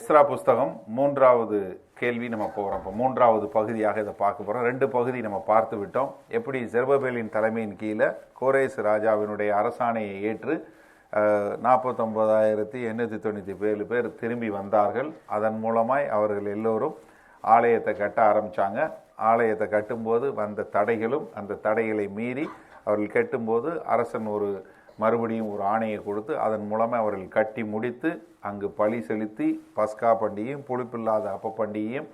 Ezra புஸ்தகம் 3வது கேள்வி நம்ம போகிறோம். இப்போ 3வது பகுதியாக இதை பார்க்க போகிறோம். 2 பகுதி நம்ம பார்த்து விட்டோம். எப்படி செருபபேலின் தலைமையின் கீழே கோரேஸ் ராஜாவினுடைய அரசாணையை ஏற்று 49,897 பேர் திரும்பி வந்தார்கள். அதன் மூலமாய் அவர்கள் எல்லோரும் ஆலயத்தை கட்ட ஆரம்பித்தாங்க. ஆலயத்தை கட்டும்போது வந்த தடைகளும் அந்த தடைகளை மீறி அவர்கள் கட்டும்போது அரசன் மறுபடியும் ஒரு ஆணையை கொடுத்து அதன் மூலமாக அவர்கள் கட்டி முடித்து அங்கு பலி செலுத்தி பஸ்கா பண்டிகையும் புளிப்பில்லாத அப்ப பண்டிகையும்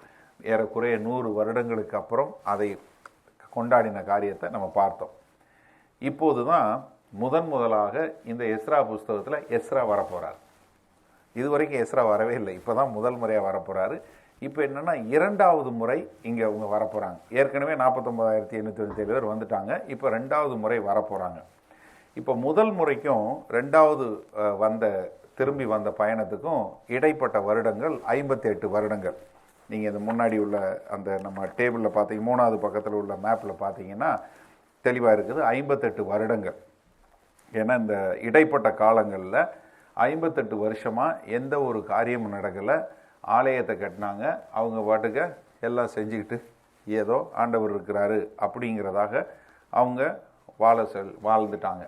ஏறக்குறைய 100 வருடங்களுக்கு அப்புறம் அதை கொண்டாடின காரியத்தை நம்ம பார்த்தோம். இப்போது தான் முதலாக இந்த எஸ்ரா புஸ்தகத்தில் எஸ்ரா வரப்போகிறார். இதுவரைக்கும் எஸ்ரா வரவே இல்லை, இப்போ தான் முதல் முறையாக வரப்போகிறாரு. இப்போ என்னென்னா 2வது முறை இங்கே அவங்க வரப்போகிறாங்க. ஏற்கனவே 49,897 பேர் வந்துட்டாங்க. இப்போ 2வது முறை வரப்போகிறாங்க. இப்போ முதல் முறைக்கும் 2வது திரும்பி வந்த பயணத்துக்கும் இடைப்பட்ட வருடங்கள் 58 வருடங்கள். நீங்கள் இந்த முன்னாடி உள்ள அந்த நம்ம டேபிளில் பார்த்தீங்க, 3வது பக்கத்தில் உள்ள மேப்பில் பார்த்தீங்கன்னா தெளிவாக இருக்குது 58 வருடங்கள். ஏன்னா இந்த இடைப்பட்ட காலங்களில் 58 வருஷமாக எந்த ஒரு காரியமும் நடக்கலை. ஆலயத்தை கட்டினாங்க, அவங்க பாட்டுக்க எல்லாம் செஞ்சுக்கிட்டு ஏதோ ஆண்டவர் இருக்கிறாரு அப்படிங்கிறதாக அவங்க வாழ்ந்துட்டாங்க.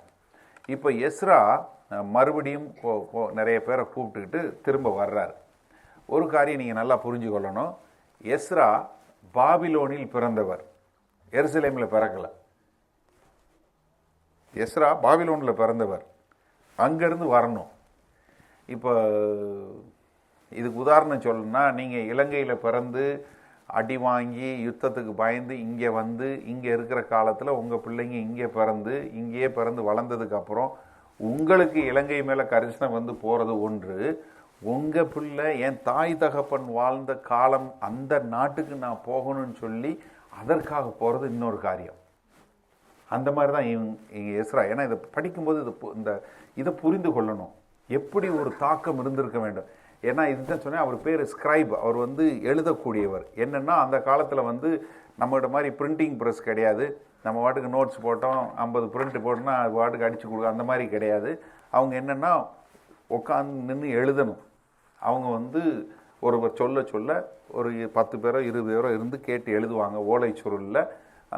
இப்போ எஸ்ரா மறுபடியும் நிறைய பேரை கூப்பிட்டுக்கிட்டு திரும்ப வர்றார். ஒரு காரியம் நீங்கள் நல்லா புரிஞ்சு கொள்ளணும். எஸ்ரா பாபிலோனில் பிறந்தவர், எருசலேமில் பிறக்கலை. எஸ்ரா பாபிலோனில் பிறந்தவர், அங்கேருந்து வரணும். இப்போ இதுக்கு உதாரணம் சொல்லணும்னா, நீங்கள் இலங்கையில் பிறந்து அடி வாங்கி யுத்தத்துக்கு பயந்து இங்கே இங்கே இருக்கிற காலத்தில் உங்கள் பிள்ளைங்க இங்கேயே பிறந்து வளர்ந்ததுக்கப்புறம் உங்களுக்கு இலங்கை மேலே கரிசனம் போகிறது ஒன்று. உங்கள் பிள்ளை என் தாய் தகப்பன் வாழ்ந்த காலம் அந்த நாட்டுக்கு நான் போகணும்னு சொல்லி அதற்காக போகிறது இன்னொரு காரியம். அந்த மாதிரி தான் இங்கே எஸ்ரா. ஏன்னா இதை படிக்கும்போது இதை புரிந்து கொள்ளணும், எப்படி ஒரு தாக்கம் இருந்திருக்க வேண்டும். ஏன்னா இதுதான் சொன்னேன், அவர் பேர் ஸ்கிரைப். அவர் எழுதக்கூடியவர். என்னென்னா அந்த காலத்தில் நம்மகிட்ட மாதிரி பிரிண்டிங் ப்ரெஸ் கிடையாது. நம்ம வாட்டுக்கு நோட்ஸ் போட்டோம், 50 பிரிண்ட் போட்டோம்னா அது வாட்டுக்கு அடித்து கொடுக்கும், அந்த மாதிரி கிடையாது. அவங்க என்னென்னா உட்காந்து நின்று எழுதணும். அவங்க ஒருவர் சொல்ல ஒரு 10 பேரோ 20 பேரோ இருந்து கேட்டு எழுதுவாங்க ஓலைச்சுருளில்.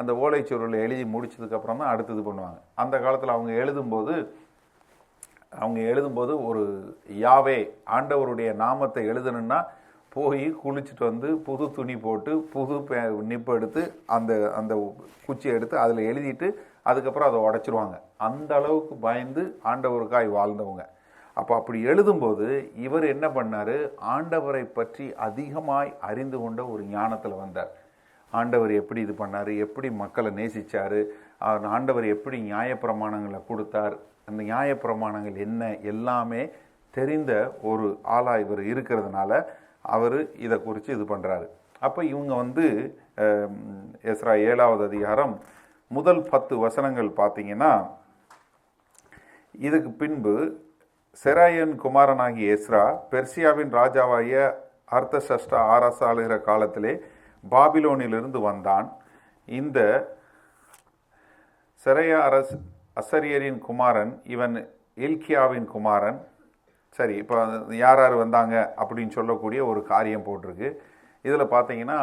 அந்த ஓலைச்சுருளில் எழுதி முடிச்சதுக்கப்புறம் தான் அடுத்தது பண்ணுவாங்க. அந்த காலத்தில் அவங்க எழுதும்போது ஒரு யாவே ஆண்டவருடைய நாமத்தை எழுதணுன்னா போய் குளிச்சுட்டு புது துணி போட்டு புது நிப்பு எடுத்து அந்த குச்சியை எடுத்து அதில் எழுதிட்டு அதுக்கப்புறம் அதை உடைச்சிருவாங்க. அந்த அளவுக்கு பயந்து ஆண்டவருக்காய் வாழ்ந்தவங்க. அப்படி எழுதும்போது இவர் என்ன பண்ணார், ஆண்டவரை பற்றி அதிகமாய் அறிந்து கொண்ட ஒரு ஞானத்தில் வந்தார். ஆண்டவர் எப்படி இது பண்ணார், எப்படி மக்களை நேசித்தார், ஆண்டவர் எப்படி நியாயப்பிரமாணங்களை கொடுத்தார், அந்த நியாயப்பிரமாணங்கள் என்ன எல்லாமே தெரிந்த ஒரு ஆளாக இவர் இருக்கிறதுனால அவர் இதை குறித்து இது பண்ணுறாரு. அப்போ இவங்க எஸ்ரா 7வது அதிகாரம் முதல் 10 வசனங்கள் பார்த்தீங்கன்னா, இதுக்கு பின்பு செராயன் குமாரனாகிய எஸ்ரா பெர்சியாவின் ராஜாவாகிய அர்த்தசஷ்டா அரசாளுகிற காலத்திலே பாபிலோனிலிருந்து வந்தான். இந்த செராயா அசரியரின் குமாரன், இவன் இல்கியாவின் குமாரன். சரி, இப்போ யார் வந்தாங்க அப்படின்னு சொல்லக்கூடிய ஒரு காரியம் போட்டிருக்கு. இதில் பார்த்தீங்கன்னா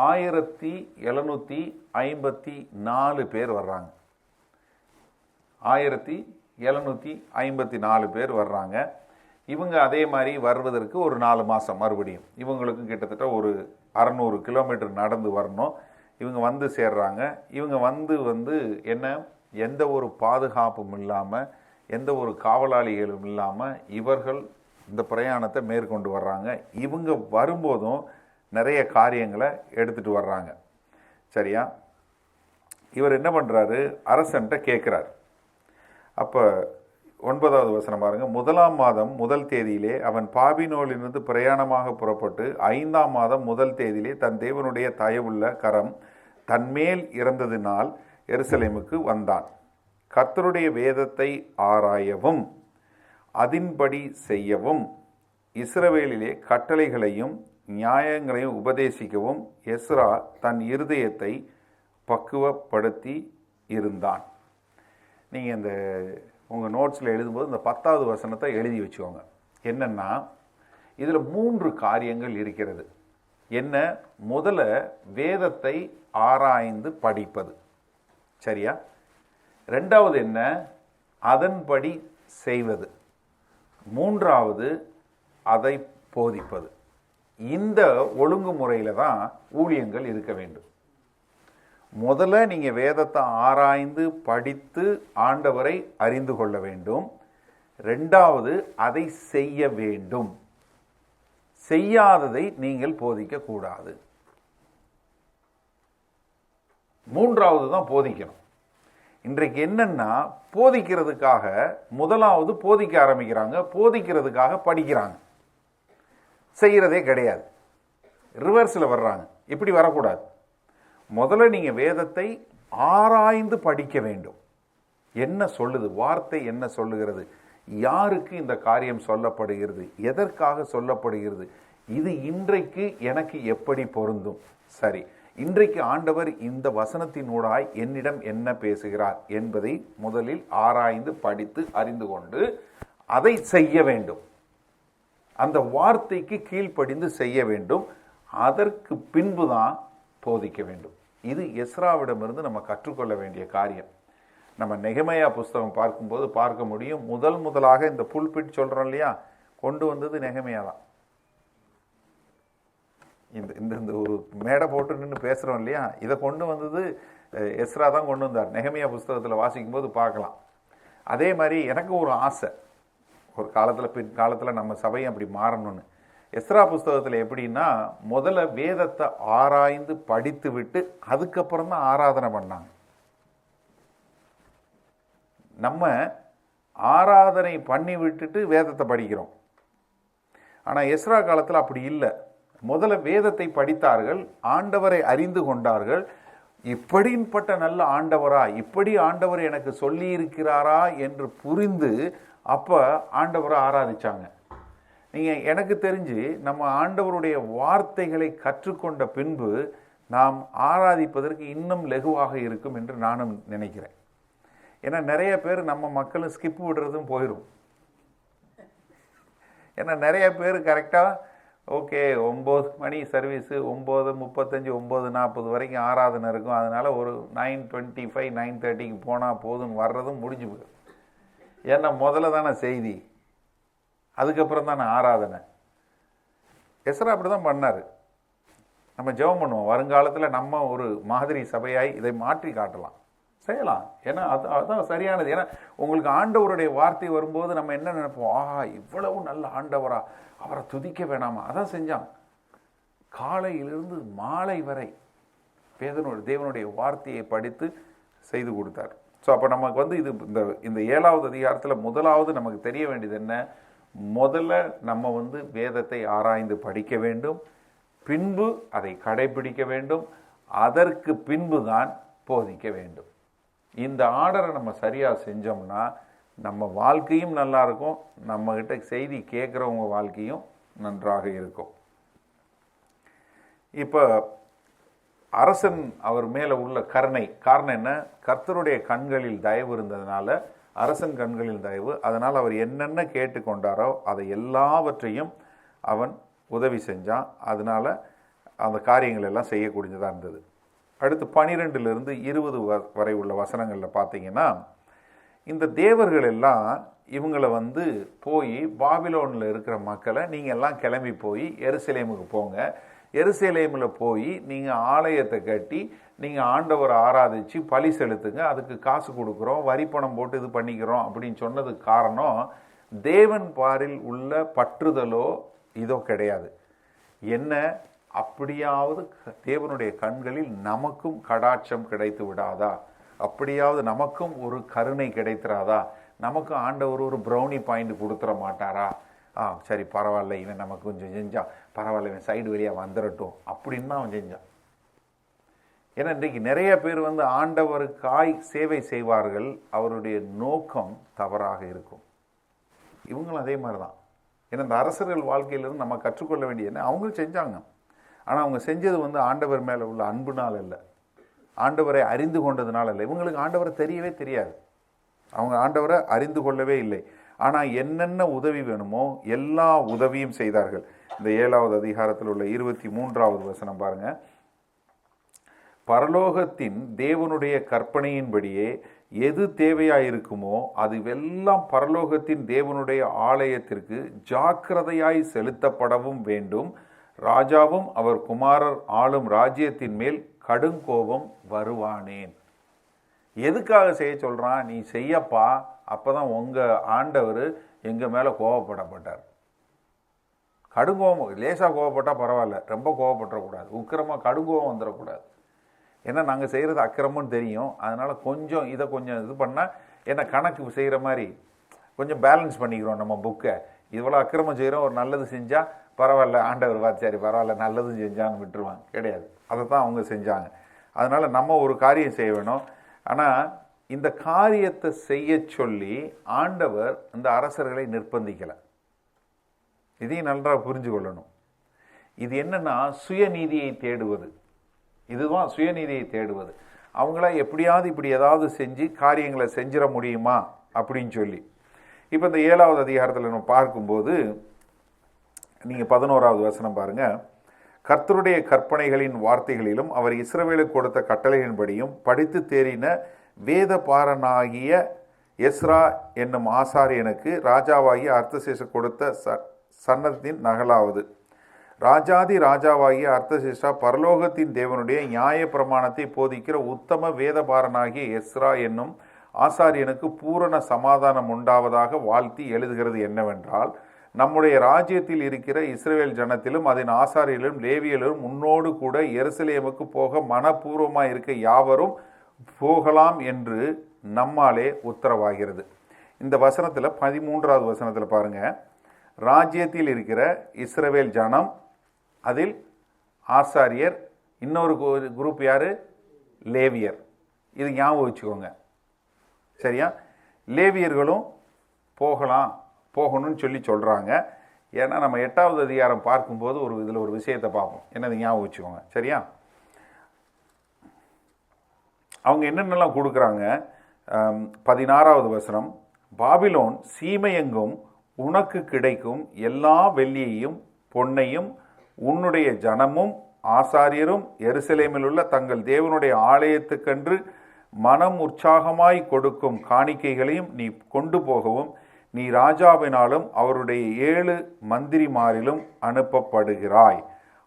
1754 பேர் வர்றாங்க. 1754 பேர் வர்றாங்க. இவங்க அதே மாதிரி வருவதற்கு ஒரு 4 மாதம் மறுபடியும் இவங்களுக்கும் கிட்டத்தட்ட ஒரு 600 கிலோமீட்டர் நடந்து வரணும். இவங்க சேர்றாங்க. இவங்க என்ன, எந்த ஒரு பாதுகாப்பும் இல்லாமல், எந்த ஒரு காவலாளிகளும் இல்லாமல் இவர்கள் இந்த பிரயாணத்தை மேற்கொண்டு வர்றாங்க. இவங்க வரும்போதும் நிறைய காரியங்களை எடுத்துகிட்டு வர்றாங்க. சரியா? இவர் என்ன பண்ணுறாரு, அரசன்ட்ட கேட்குறார். அப்போ 9வது வசனம் பாருங்க. 1ஆம் மாதம் 1 தேதியிலே அவன் பாபிலோனிலிருந்து பிரயாணமாக புறப்பட்டு 5ஆம் மாதம் 1 தேதியிலே தன் தேவனுடைய தயவுள்ள கரம் தன்மேல் இறந்ததினால் எருசலேமுக்கு வந்தான். கர்த்தருடைய வேதத்தை ஆராயவும் அதின்படி செய்யவும் இஸ்ரவேலிலே கட்டளைகளையும் நியாயங்களையும் உபதேசிக்கவும் எஸ்ரா தன் இருதயத்தை பக்குவப்படுத்தி இருந்தான். நீங்கள் இந்த உங்கள் நோட்ஸில் எழுதும்போது இந்த 10வது வசனத்தை எழுதி வச்சுக்கோங்க. என்னென்னா, இதில் 3 காரியங்கள் இருக்கிறது. என்ன? முதல்ல வேதத்தை ஆராய்ந்து படிப்பது, சரியா? ரெண்டாவது என்ன? அதன்படி செய்வது. மூன்றாவது அதை போதிப்பது. இந்த ஒழுங்குமுறையில் தான் ஊழியங்கள் இருக்க வேண்டும். முதல்ல நீங்கள் வேதத்தை ஆராய்ந்து படித்து ஆண்டவரை அறிந்து கொள்ள வேண்டும். ரெண்டாவது அதை செய்ய வேண்டும். செய்யாததை நீங்கள் போதிக்க கூடாது. மூன்றாவது தான் போதிக்கணும். இன்றைக்கு என்னன்னா, போதிக்கிறதுக்காக முதலாவது போதிக்க ஆரம்பிக்கிறாங்க, போதிக்கிறதுக்காக படிக்கிறாங்க, செய்யறதே கிடையாது. ரிவர்ஸில் வர்றாங்க. இப்படி வரக்கூடாது. முதல்ல நீங்கள் வேதத்தை ஆராய்ந்து படிக்க வேண்டும். என்ன சொல்லுது? வார்த்தை என்ன சொல்லுகிறது? யாருக்கு இந்த காரியம் சொல்லப்படுகிறது? எதற்காக சொல்லப்படுகிறது? இது இன்றைக்கு எனக்கு எப்படி பொருந்தும்? சரி, இன்றைக்கு ஆண்டவர் இந்த வசனத்தினூடாய் என்னிடம் என்ன பேசுகிறார் என்பதை முதலில் ஆராய்ந்து படித்து அறிந்து கொண்டு அதை செய்ய வேண்டும். அந்த வார்த்தைக்கு கீழ்ப்படிந்து செய்ய வேண்டும். அதற்கு பின்புதான் போதிக்க வேண்டும். இது எஸ்ராவிடமிருந்து நம்ம கற்றுக்கொள்ள வேண்டிய காரியம். நம்ம நெகமையா புஸ்தகம் பார்க்கும்போது பார்க்க முடியும். முதலாக இந்த புல்பிட் சொல்றோம் இல்லையா, கொண்டு வந்தது நெகமையா தான். இந்த ஒரு மேடை போட்டு நின்று பேசுறோம் இல்லையா, இதை கொண்டு வந்தது எஸ்ரா தான் கொண்டு வந்தார். நெகமையா புஸ்தகத்தில் வாசிக்கும் போது பார்க்கலாம். அதே மாதிரி எனக்கு ஒரு ஆசை, ஒரு காலத்தில் பிற்காலத்தில் நம்ம சபையை அப்படி மாறணும்னு. எஸ்ரா புஸ்தகத்தில் எப்படின்னா, முதல்ல வேதத்தை ஆராய்ந்து படித்து விட்டு அதுக்கப்புறம் தான் ஆராதனை பண்ணாங்க. நம்ம ஆராதனை பண்ணி விட்டுட்டு வேதத்தை படிக்கிறோம். ஆனால் எஸ்ரா காலத்தில் அப்படி இல்லை. முதல்ல வேதத்தை படித்தார்கள், ஆண்டவரை அறிந்து கொண்டார்கள். இப்படிப்பட்ட நல்ல ஆண்டவரா, இப்படி ஆண்டவர் எனக்கு சொல்லி இருக்கிறாரா என்று புரிந்து அப்போ ஆண்டவரை ஆராதிச்சாங்க. நீங்கள் எனக்கு தெரிஞ்சு நம்ம ஆண்டவருடைய வார்த்தைகளை கற்றுக்கொண்ட பின்பு நாம் ஆராதிப்பதற்கு இன்னும் லெகுவாக இருக்கும் என்று நானும் நினைக்கிறேன். ஏன்னா நிறைய பேர் நம்ம மக்களும் ஸ்கிப் விடுறதும் போயிடும். ஏன்னா நிறைய பேர் கரெக்டாக ஓகே 9 மணி சர்வீஸு, 9:35 9:40 வரைக்கும் ஆராதனை இருக்கும், அதனால் ஒரு 9:25 9:30க்கு போனால் போதும்னு வர்றதும் முடிஞ்சு போயிடும். ஏன்னா முதல்ல தானே செய்தி, அதுக்கப்புறம் தானே ஆராதனை. எஸ்ரா அப்படி தான் பண்ணார். நம்ம ஜெபம் பண்ணுவோம், வருங்காலத்தில் நம்ம ஒரு மாதிரி சபையாய் இதை மாற்றி காட்டலாம், செய்யலாம். ஏன்னா அதுதான் சரியானது. ஏன்னா உங்களுக்கு ஆண்டவருடைய வார்த்தை வரும்போது நம்ம என்ன நினைப்போம், ஆஹா இவ்வளவு நல்ல ஆண்டவரா, அவரை துதிக்க வேணாமா? அதான் செஞ்சான். காலையிலிருந்து மாலை வரை தேவனுடைய வார்த்தையை படித்து செய்து கொடுத்தார். ஸோ அப்போ நமக்கு வந்து இது இந்த 7வது அதிகாரத்தில் முதலாவது நமக்கு தெரிய வேண்டியது என்ன? முதல்ல நம்ம வந்து வேதத்தை ஆராய்ந்து படிக்க வேண்டும், பின்பு அதை கடைபிடிக்க வேண்டும், அதற்கு பின்பு தான் போதிக்க வேண்டும். இந்த ஆர்டரை நம்ம சரியாக செஞ்சோம்னா நம்ம வாழ்க்கையும் நல்லா இருக்கும், நம்மகிட்ட செய்தி கேட்குறவங்க வாழ்க்கையும் நன்றாக இருக்கும். இப்போ அரசன் அவர் மேலே உள்ள காரணம் என்ன? கர்த்தருடைய கண்களில் தயவு இருந்ததுனால, அரசன் கண்களில் தயவு, அதனால் அவர் என்னென்ன கேட்டுக்கொண்டாரோ அதை எல்லாவற்றையும் அவன் உதவி செஞ்சான். அதனால் அந்த காரியங்கள் எல்லாம் செய்யக்கூடியதாக இருந்தது. அடுத்து 12லிருந்து 20 வரை உள்ள வசனங்களில் பார்த்தீங்கன்னா, இந்த தேவர்கள் எல்லாம் இவங்களை வந்து போய் பாபிலோனில் இருக்கிற மக்களை, நீங்கள் எல்லாம் கிளம்பி போய் எருசலேமுக்கு போங்க, எருசலேமில் போய் நீங்கள் ஆலயத்தை கட்டி நீங்கள் ஆண்டவரை ஆராதித்து பலி செலுத்துங்க, அதுக்கு காசு கொடுக்குறோம், வரி பணம் போட்டு இது பண்ணிக்கிறோம் அப்படின்னு சொன்னதுக்கு காரணம் தேவன் பாரில் உள்ள பற்றுதலோ இதோ கிடையாது. என்ன? அப்படியாவது தேவனுடைய கண்களில் நமக்கும் கடாட்சம் கிடைத்து விடாதா? அப்படியாவது நமக்கும் ஒரு கருணை கிடைத்திராதா? நமக்கும் ஆண்டவர் ஒரு ப்ரௌனி பாயிண்ட் கொடுத்துட மாட்டாரா? சரி பரவாயில்ல, இவன் நமக்கு கொஞ்சம் செஞ்சான், பரவாயில்ல இவன் சைடு வழியாக வந்துடட்டும் அப்படின்னு தான் அவன் செஞ்சான். ஏன்னா இன்றைக்கு நிறைய பேர் வந்து ஆண்டவருக்காய் சேவை செய்வார்கள், அவருடைய நோக்கம் தவறாக இருக்கும். இவங்களும் அதே மாதிரி தான். ஏன்னா இந்த அரசர்கள் வாழ்க்கையிலிருந்து நம்ம கற்றுக்கொள்ள வேண்டிய என்ன, அவங்களும் செஞ்சாங்க. ஆனால் அவங்க செஞ்சது வந்து ஆண்டவர் மேலே உள்ள அன்புனால் இல்லை, ஆண்டவரை அறிந்து கொண்டதுனால இல்லை. இவங்களுக்கு ஆண்டவரை தெரியவே தெரியாது, அவங்க ஆண்டவரை அறிந்து கொள்ளவே இல்லை. ஆனால் என்னென்ன உதவி வேணுமோ எல்லா உதவியும் செய்தார்கள். இந்த 7வது அதிகாரத்தில் உள்ள 23வது வசனம் பாருங்க. பரலோகத்தின் தேவனுடைய கற்பனையின்படியே எது தேவையாயிருக்குமோ அதுவெல்லாம் பரலோகத்தின் தேவனுடைய ஆலயத்திற்கு ஜாக்கிரதையாய் செலுத்தப்படவும் வேண்டும். ராஜாவும் அவர் குமாரர் ஆளும் ராஜ்யத்தின் மேல் கடுங்கோபம் வருவானேன். எதுக்காக செய்ய சொல்றான்? நீ செய்யப்பா, அப்பதான் உங்க ஆண்டவர் எங்க மேல கோபப்படப்பட்டார். கடுங்கோபம், லேசா கோபப்பட்டா பரவாயில்ல, ரொம்ப கோபப்பட்டுறக்கூடாது, உக்கிரமா கடுங்கோபம் வந்துடக்கூடாது. ஏன்னா நாங்கள் செய்கிறது அக்கிரமம்னு தெரியும். அதனால் கொஞ்சம் இதை கொஞ்சம் இது பண்ணால் என்ன கணக்கு செய்கிற மாதிரி கொஞ்சம் பேலன்ஸ் பண்ணிக்கிறோம் நம்ம புக்கை. இவ்வளோ அக்கிரமம் செய்கிறோம், ஒரு நல்லது செஞ்சால் பரவாயில்ல, ஆண்டவர் பார்த்து சரி பரவாயில்ல நல்லதும் செஞ்சான்னு விட்டுருவாங்க. கிடையாது, அதை தான் அவங்க செஞ்சாங்க. அதனால் நம்ம ஒரு காரியம் செய்ய வேணும். ஆனால் இந்த காரியத்தை செய்ய சொல்லி ஆண்டவர் இந்த அரசர்களை நிர்பந்திக்கலை. இதையும் நன்றாக புரிஞ்சு கொள்ளணும். இது என்னன்னா சுயநீதியை தேடுவது. இதுதான் சுயநீதியை தேடுவது. அவங்கள எப்படியாவது இப்படி ஏதாவது செஞ்சு காரியங்களை செஞ்சிட முடியுமா அப்படின்னு சொல்லி. இப்போ இந்த 7வது அதிகாரத்தில் நம்ம பார்க்கும்போது நீங்கள் 11வது வசனம் பாருங்க. கர்த்தருடைய கற்பனைகளின் வார்த்தைகளிலும் அவர் இஸ்ரவேலுக்கு கொடுத்த கட்டளையின்படியும் படித்து தேறின வேத பாரனாகிய எஸ்ரா என்னும் ஆசாரியனுக்கு ராஜாவாகிய அர்த்தசேஷ கொடுத்த சன்னத்தின் நகலாவது. ராஜாதி ராஜாவாகிய அர்த்தசிஷ்டா பரலோகத்தின் தேவனுடைய நியாய பிரமாணத்தை போதிக்கிற உத்தம வேதபாரனாகிய எஸ்ரா என்னும் ஆசாரியனுக்கு பூரண சமாதானம் உண்டாவதாக வாழ்த்தி எழுதுகிறது என்னவென்றால், நம்முடைய ராஜ்யத்தில் இருக்கிற இஸ்ரவேல் ஜனத்திலும் அதன் ஆசாரியர்களும் லேவியர்களும் உன்னோடு கூட எருசலேமுக்கு போக மனப்பூர்வமாக இருக்க யாவரும் போகலாம் என்று நம்மாலே உத்தரவாகிறது. இந்த வசனத்தில் 13வது வசனத்தில் பாருங்க. ராஜ்யத்தில் இருக்கிற இஸ்ரவேல் ஜனம், அதில் ஆசாரியர், இன்னொரு குரூப் யாரு? லேவியர். இது ஞாபகம் வச்சுக்கோங்க, சரியா? லேவியர்களும் போகணும்னு சொல்லி சொல்கிறாங்க. ஏன்னா நம்ம 8வது அதிகாரம் பார்க்கும்போது இதில் ஒரு விஷயத்தை பார்ப்போம். என்னது ஞாபகம் வச்சுக்கோங்க, சரியா? அவங்க என்னென்னலாம் கொடுக்குறாங்க? 16வது வசனம். பாபிலோன் சீமையெங்கும் உனக்கு கிடைக்கும் எல்லா வெள்ளியையும் பொன்னையும் உன்னுடைய ஜனமும் ஆசாரியரும் எருசலேமில் உள்ள தங்கள் தேவனுடைய ஆலயத்துக்கென்று மனம் உற்சாகமாய் கொடுக்கும் காணிக்கைகளையும் நீ கொண்டு போகவும் நீ ராஜாவினாலும் அவருடைய 7 மந்திரிமாரிலும் அனுப்பப்படுகிறாய்.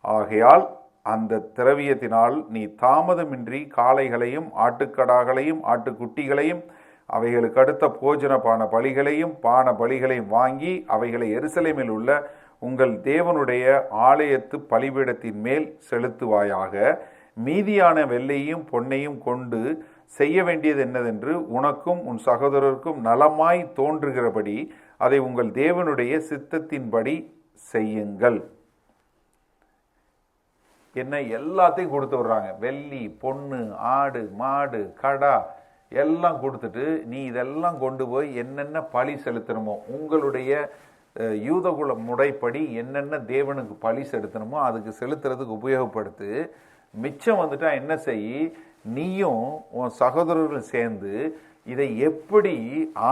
ஆகையால் அந்த திரவியத்தினால் நீ தாமதமின்றி காளைகளையும் ஆட்டுக்கடாகளையும் ஆட்டுக்குட்டிகளையும் அவைகளுக்கு அடுத்த போஜன பான பலிகளையும் பான பலிகளையும் வாங்கி அவைகளை எருசலேமில் உள்ள உங்கள் தேவனுடைய ஆலயத்து பலிபீடத்தின் மேல் செலுத்துவாயாக. மீதியான வெள்ளையும் பொன்னையும் கொண்டு செய்ய வேண்டியது என்னதென்று உனக்கும் உன் சகோதரருக்கும் நலமாய் தோன்றுகிறபடி அதை உங்கள் தேவனுடைய சித்தத்தின்படி செய்யுங்கள். என்ன எல்லாத்தையும் கொடுத்து விடுறாங்க. வெள்ளி, பொண்ணு, ஆடு, மாடு, கடா எல்லாம் கொடுத்துட்டு நீ இதெல்லாம் கொண்டு போய் என்னென்ன பலி செலுத்தணுமோ, உங்களுடைய யூதகுல முறைப்படி என்னென்ன தேவனுக்கு பலி செலுத்தணுமோ அதுக்கு செலுத்துறதுக்கு உபயோகப்படுத்து. மிச்சம் வந்துட்டா என்ன செய், நீயும் உன் சகோதரர்களும் சேர்ந்து இதை எப்படி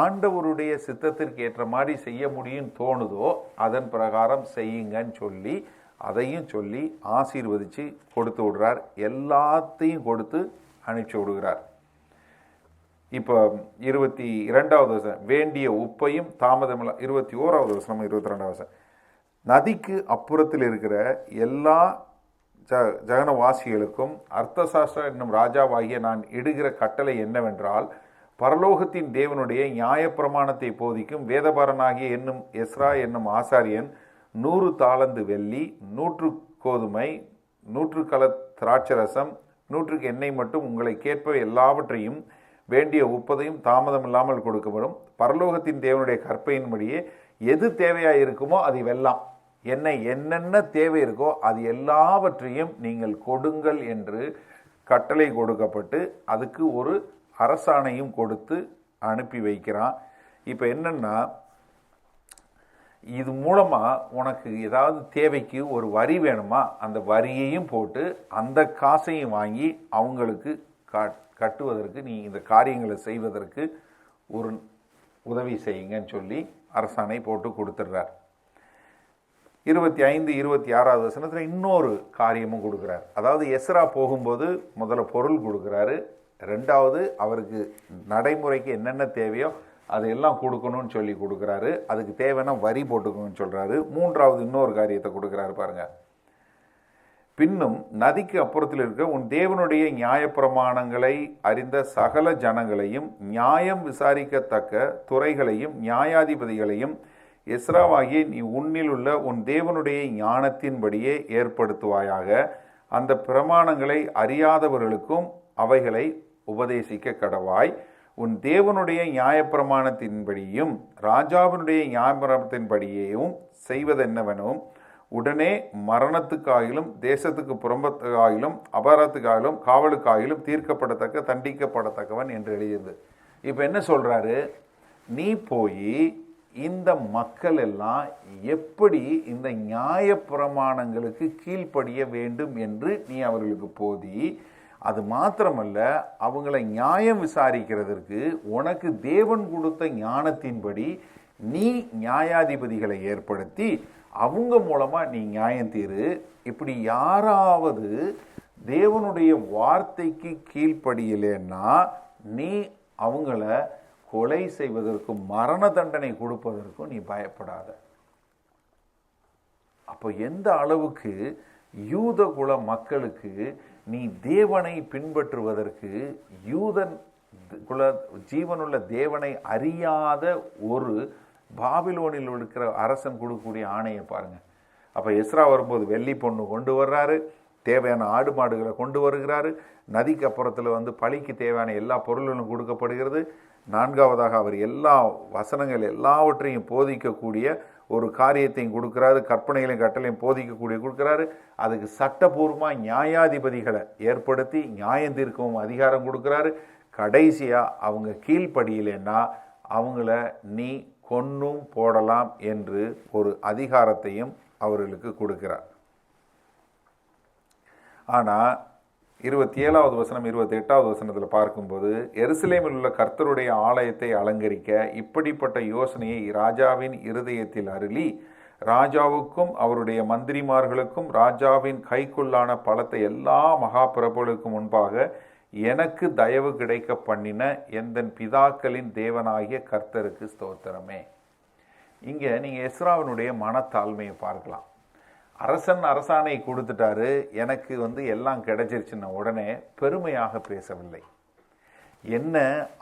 ஆண்டவருடைய சித்தத்திற்கு ஏற்ற மாதிரி செய்ய முடியும் தோணுதோ அதன் பிரகாரம் செய்யுங்கன்னு சொல்லி அதையும் சொல்லி ஆசீர்வதித்து கொடுத்து விடுறார். எல்லாத்தையும் கொடுத்து அனுப்பிச்சி விடுகிறார். இப்போ 22வது வசனம். வேண்டிய உப்பையும் தாமதமில்ல. 21வது வசனம் 22வது வசனம். நதிக்கு அப்புறத்தில் இருக்கிற எல்லா ஜகனவாசிகளுக்கும் அர்த்தசாஸ்திர என்னும் ராஜாவாகிய நான் இடுகிற கட்டளை என்னவென்றால், பரலோகத்தின் தேவனுடைய நியாயப்பிரமாணத்தை போதிக்கும் வேதபாரனாகிய என்னும் எஸ்ரா என்னும் ஆசாரியன் 100 தாலந்து வெள்ளி, 100 கோதுமை, 100 கல திராட்சரசம், 100 எண்ணெய் மட்டும் உங்களை கேட்ப எல்லாவற்றையும் வேண்டிய உப்பதையும் தாமதம் இல்லாமல் கொடுக்கப்படும். பரலோகத்தின் தேவனுடைய கற்பையின்படியே எது தேவையாக இருக்குமோ அது வெல்லாம், என்னென்ன தேவை இருக்கோ அது எல்லாவற்றையும் நீங்கள் கொடுங்கள் என்று கட்டளை கொடுக்கப்பட்டு அதுக்கு ஒரு அரசாணையும் கொடுத்து அனுப்பி வைக்கிறான். இப்போ என்னன்னா, இது மூலமா உனக்கு ஏதாவது தேவைக்கு ஒரு வரி வேணுமா, அந்த வரியையும் போட்டு அந்த காசையும் வாங்கி அவங்களுக்கு கட்டுவதற்கு, நீ இந்த காரியங்களை செய்வதற்கு ஒரு உதவி செய்யுங்கன்னு சொல்லி அரசாணை போட்டு கொடுத்துட்றார். 25, 26வது வசனத்தில் இன்னொரு காரியமும் கொடுக்குறார். அதாவது எஸ்ரா போகும்போது முதல்ல பொருள் கொடுக்குறாரு, ரெண்டாவது அவருக்கு நடைமுறைக்கு என்னென்ன தேவையோ அதையெல்லாம் கொடுக்கணும்னு சொல்லி கொடுக்குறாரு, அதுக்கு தேவைன்னா வரி போட்டுக்கணும்னு சொல்கிறாரு. மூன்றாவது இன்னொரு காரியத்தை கொடுக்குறாரு பாருங்க. பின்னும் நதிக்கு அப்புறத்தில் இருக்க உன் தேவனுடைய நியாயப்பிரமாணங்களை அறிந்த சகல ஜனங்களையும் நியாயம் விசாரிக்கத்தக்க துறைகளையும் நியாயாதிபதிகளையும் எஸ்ராவாகிய நீ உன்னில் உள்ள உன் தேவனுடைய ஞானத்தின்படியே ஏற்படுத்துவாயாக. அந்த பிரமாணங்களை அறியாதவர்களுக்கும் அவைகளை உபதேசிக்க கடவாய். உன் தேவனுடைய நியாயப்பிரமாணத்தின்படியும் ராஜாவினுடைய நியாயப்பிரமாணத்தின்படியேயும் செய்வதென்னவெனும் உடனே மரணத்துக்காயிலும் தேசத்துக்கு புறம்பத்துக்காயிலும் அபாரத்துக்காயிலும் காவலுக்காயிலும் தீர்க்கப்படத்தக்க தண்டிக்கப்படத்தக்கவன் என்று எழுதியது. இப்போ என்ன சொல்கிறாரு, நீ போய் இந்த மக்கள் எல்லாம் எப்படி இந்த நியாய பிரமாணங்களுக்கு கீழ்ப்படிய வேண்டும் என்று நீ அவர்களுக்கு போதி, அது மாத்திரமல்ல அவங்களை நியாயம் விசாரிக்கிறதற்கு உனக்கு தேவன் கொடுத்த ஞானத்தின்படி நீ நியாயாதிபதிகளை ஏற்படுத்தி அவங்க மூலமாக நீ நியாயம் தீரு. இப்படி யாராவது தேவனுடைய வார்த்தைக்கு கீழ்ப்படியலைன்னா நீ அவங்கள கொலை செய்வதற்கும் மரண தண்டனை கொடுப்பதற்கும் நீ பயப்படாத. அப்போ எந்த அளவுக்கு யூத குல மக்களுக்கு நீ தேவனை பின்பற்றுவதற்கு யூதன் குல ஜீவனுள்ள தேவனை அறியாத ஒரு பாபிலோனில் இருக்கிற அரசன் கொடுக்கக்கூடிய ஆணையை பாருங்க. அப்போ எஸ்ரா வரும்போது வெள்ளி பொண்ணு கொண்டு வர்றாரு, தேவையான ஆடு மாடுகளை கொண்டு வருகிறாரு, நதிக்கு அப்புறத்தில் பழிக்கு தேவையான எல்லா பொருள்களும் கொடுக்கப்படுகிறது. நான்காவதாக அவர் எல்லா வசனங்கள் எல்லாவற்றையும் போதிக்கக்கூடிய ஒரு காரியத்தையும் கொடுக்குறாரு, கற்பனைகளையும் கட்டளையும் போதிக்கக்கூடிய கொடுக்குறாரு. அதுக்கு சட்டபூர்வமாக நியாயாதிபதிகளை ஏற்படுத்தி நியாயம் தீர்க்கவும் அதிகாரம் கொடுக்குறாரு. கடைசியாக அவங்க கீழ்ப்படியிலன்னா அவங்கள நீ கொன்னும் போடலாம் என்று ஒரு அதிகாரத்தையும் அவர்களுக்கு கொடுக்கிறார். ஆனால் 27வது வசனம் 28வது வசனத்தில் பார்க்கும்போது எருசலேமில் உள்ள கர்த்தருடைய ஆலயத்தை அலங்கரிக்க இப்படிப்பட்ட யோசனையை ராஜாவின் இருதயத்தில் அருளி ராஜாவுக்கும் அவருடைய மந்திரிமார்களுக்கும் ராஜாவின் கைக்குள்ளான பலத்தை எல்லா மகாபிரபுகளுக்கும் முன்பாக எனக்கு தயவு கிடைக்க பண்ணின எந்தன் பிதாக்களின் தேவனாகிய கர்த்தருக்கு ஸ்தோத்திரமே. இங்கே நீங்கள் எஸ்ராவினுடைய மனத்தாழ்மையை பார்க்கலாம். அரசன் அரசாணை கொடுத்துட்டாரு, எனக்கு எல்லாம் கிடைச்சிருச்சுன்ன உடனே பெருமையாக பேசவில்லை. என்ன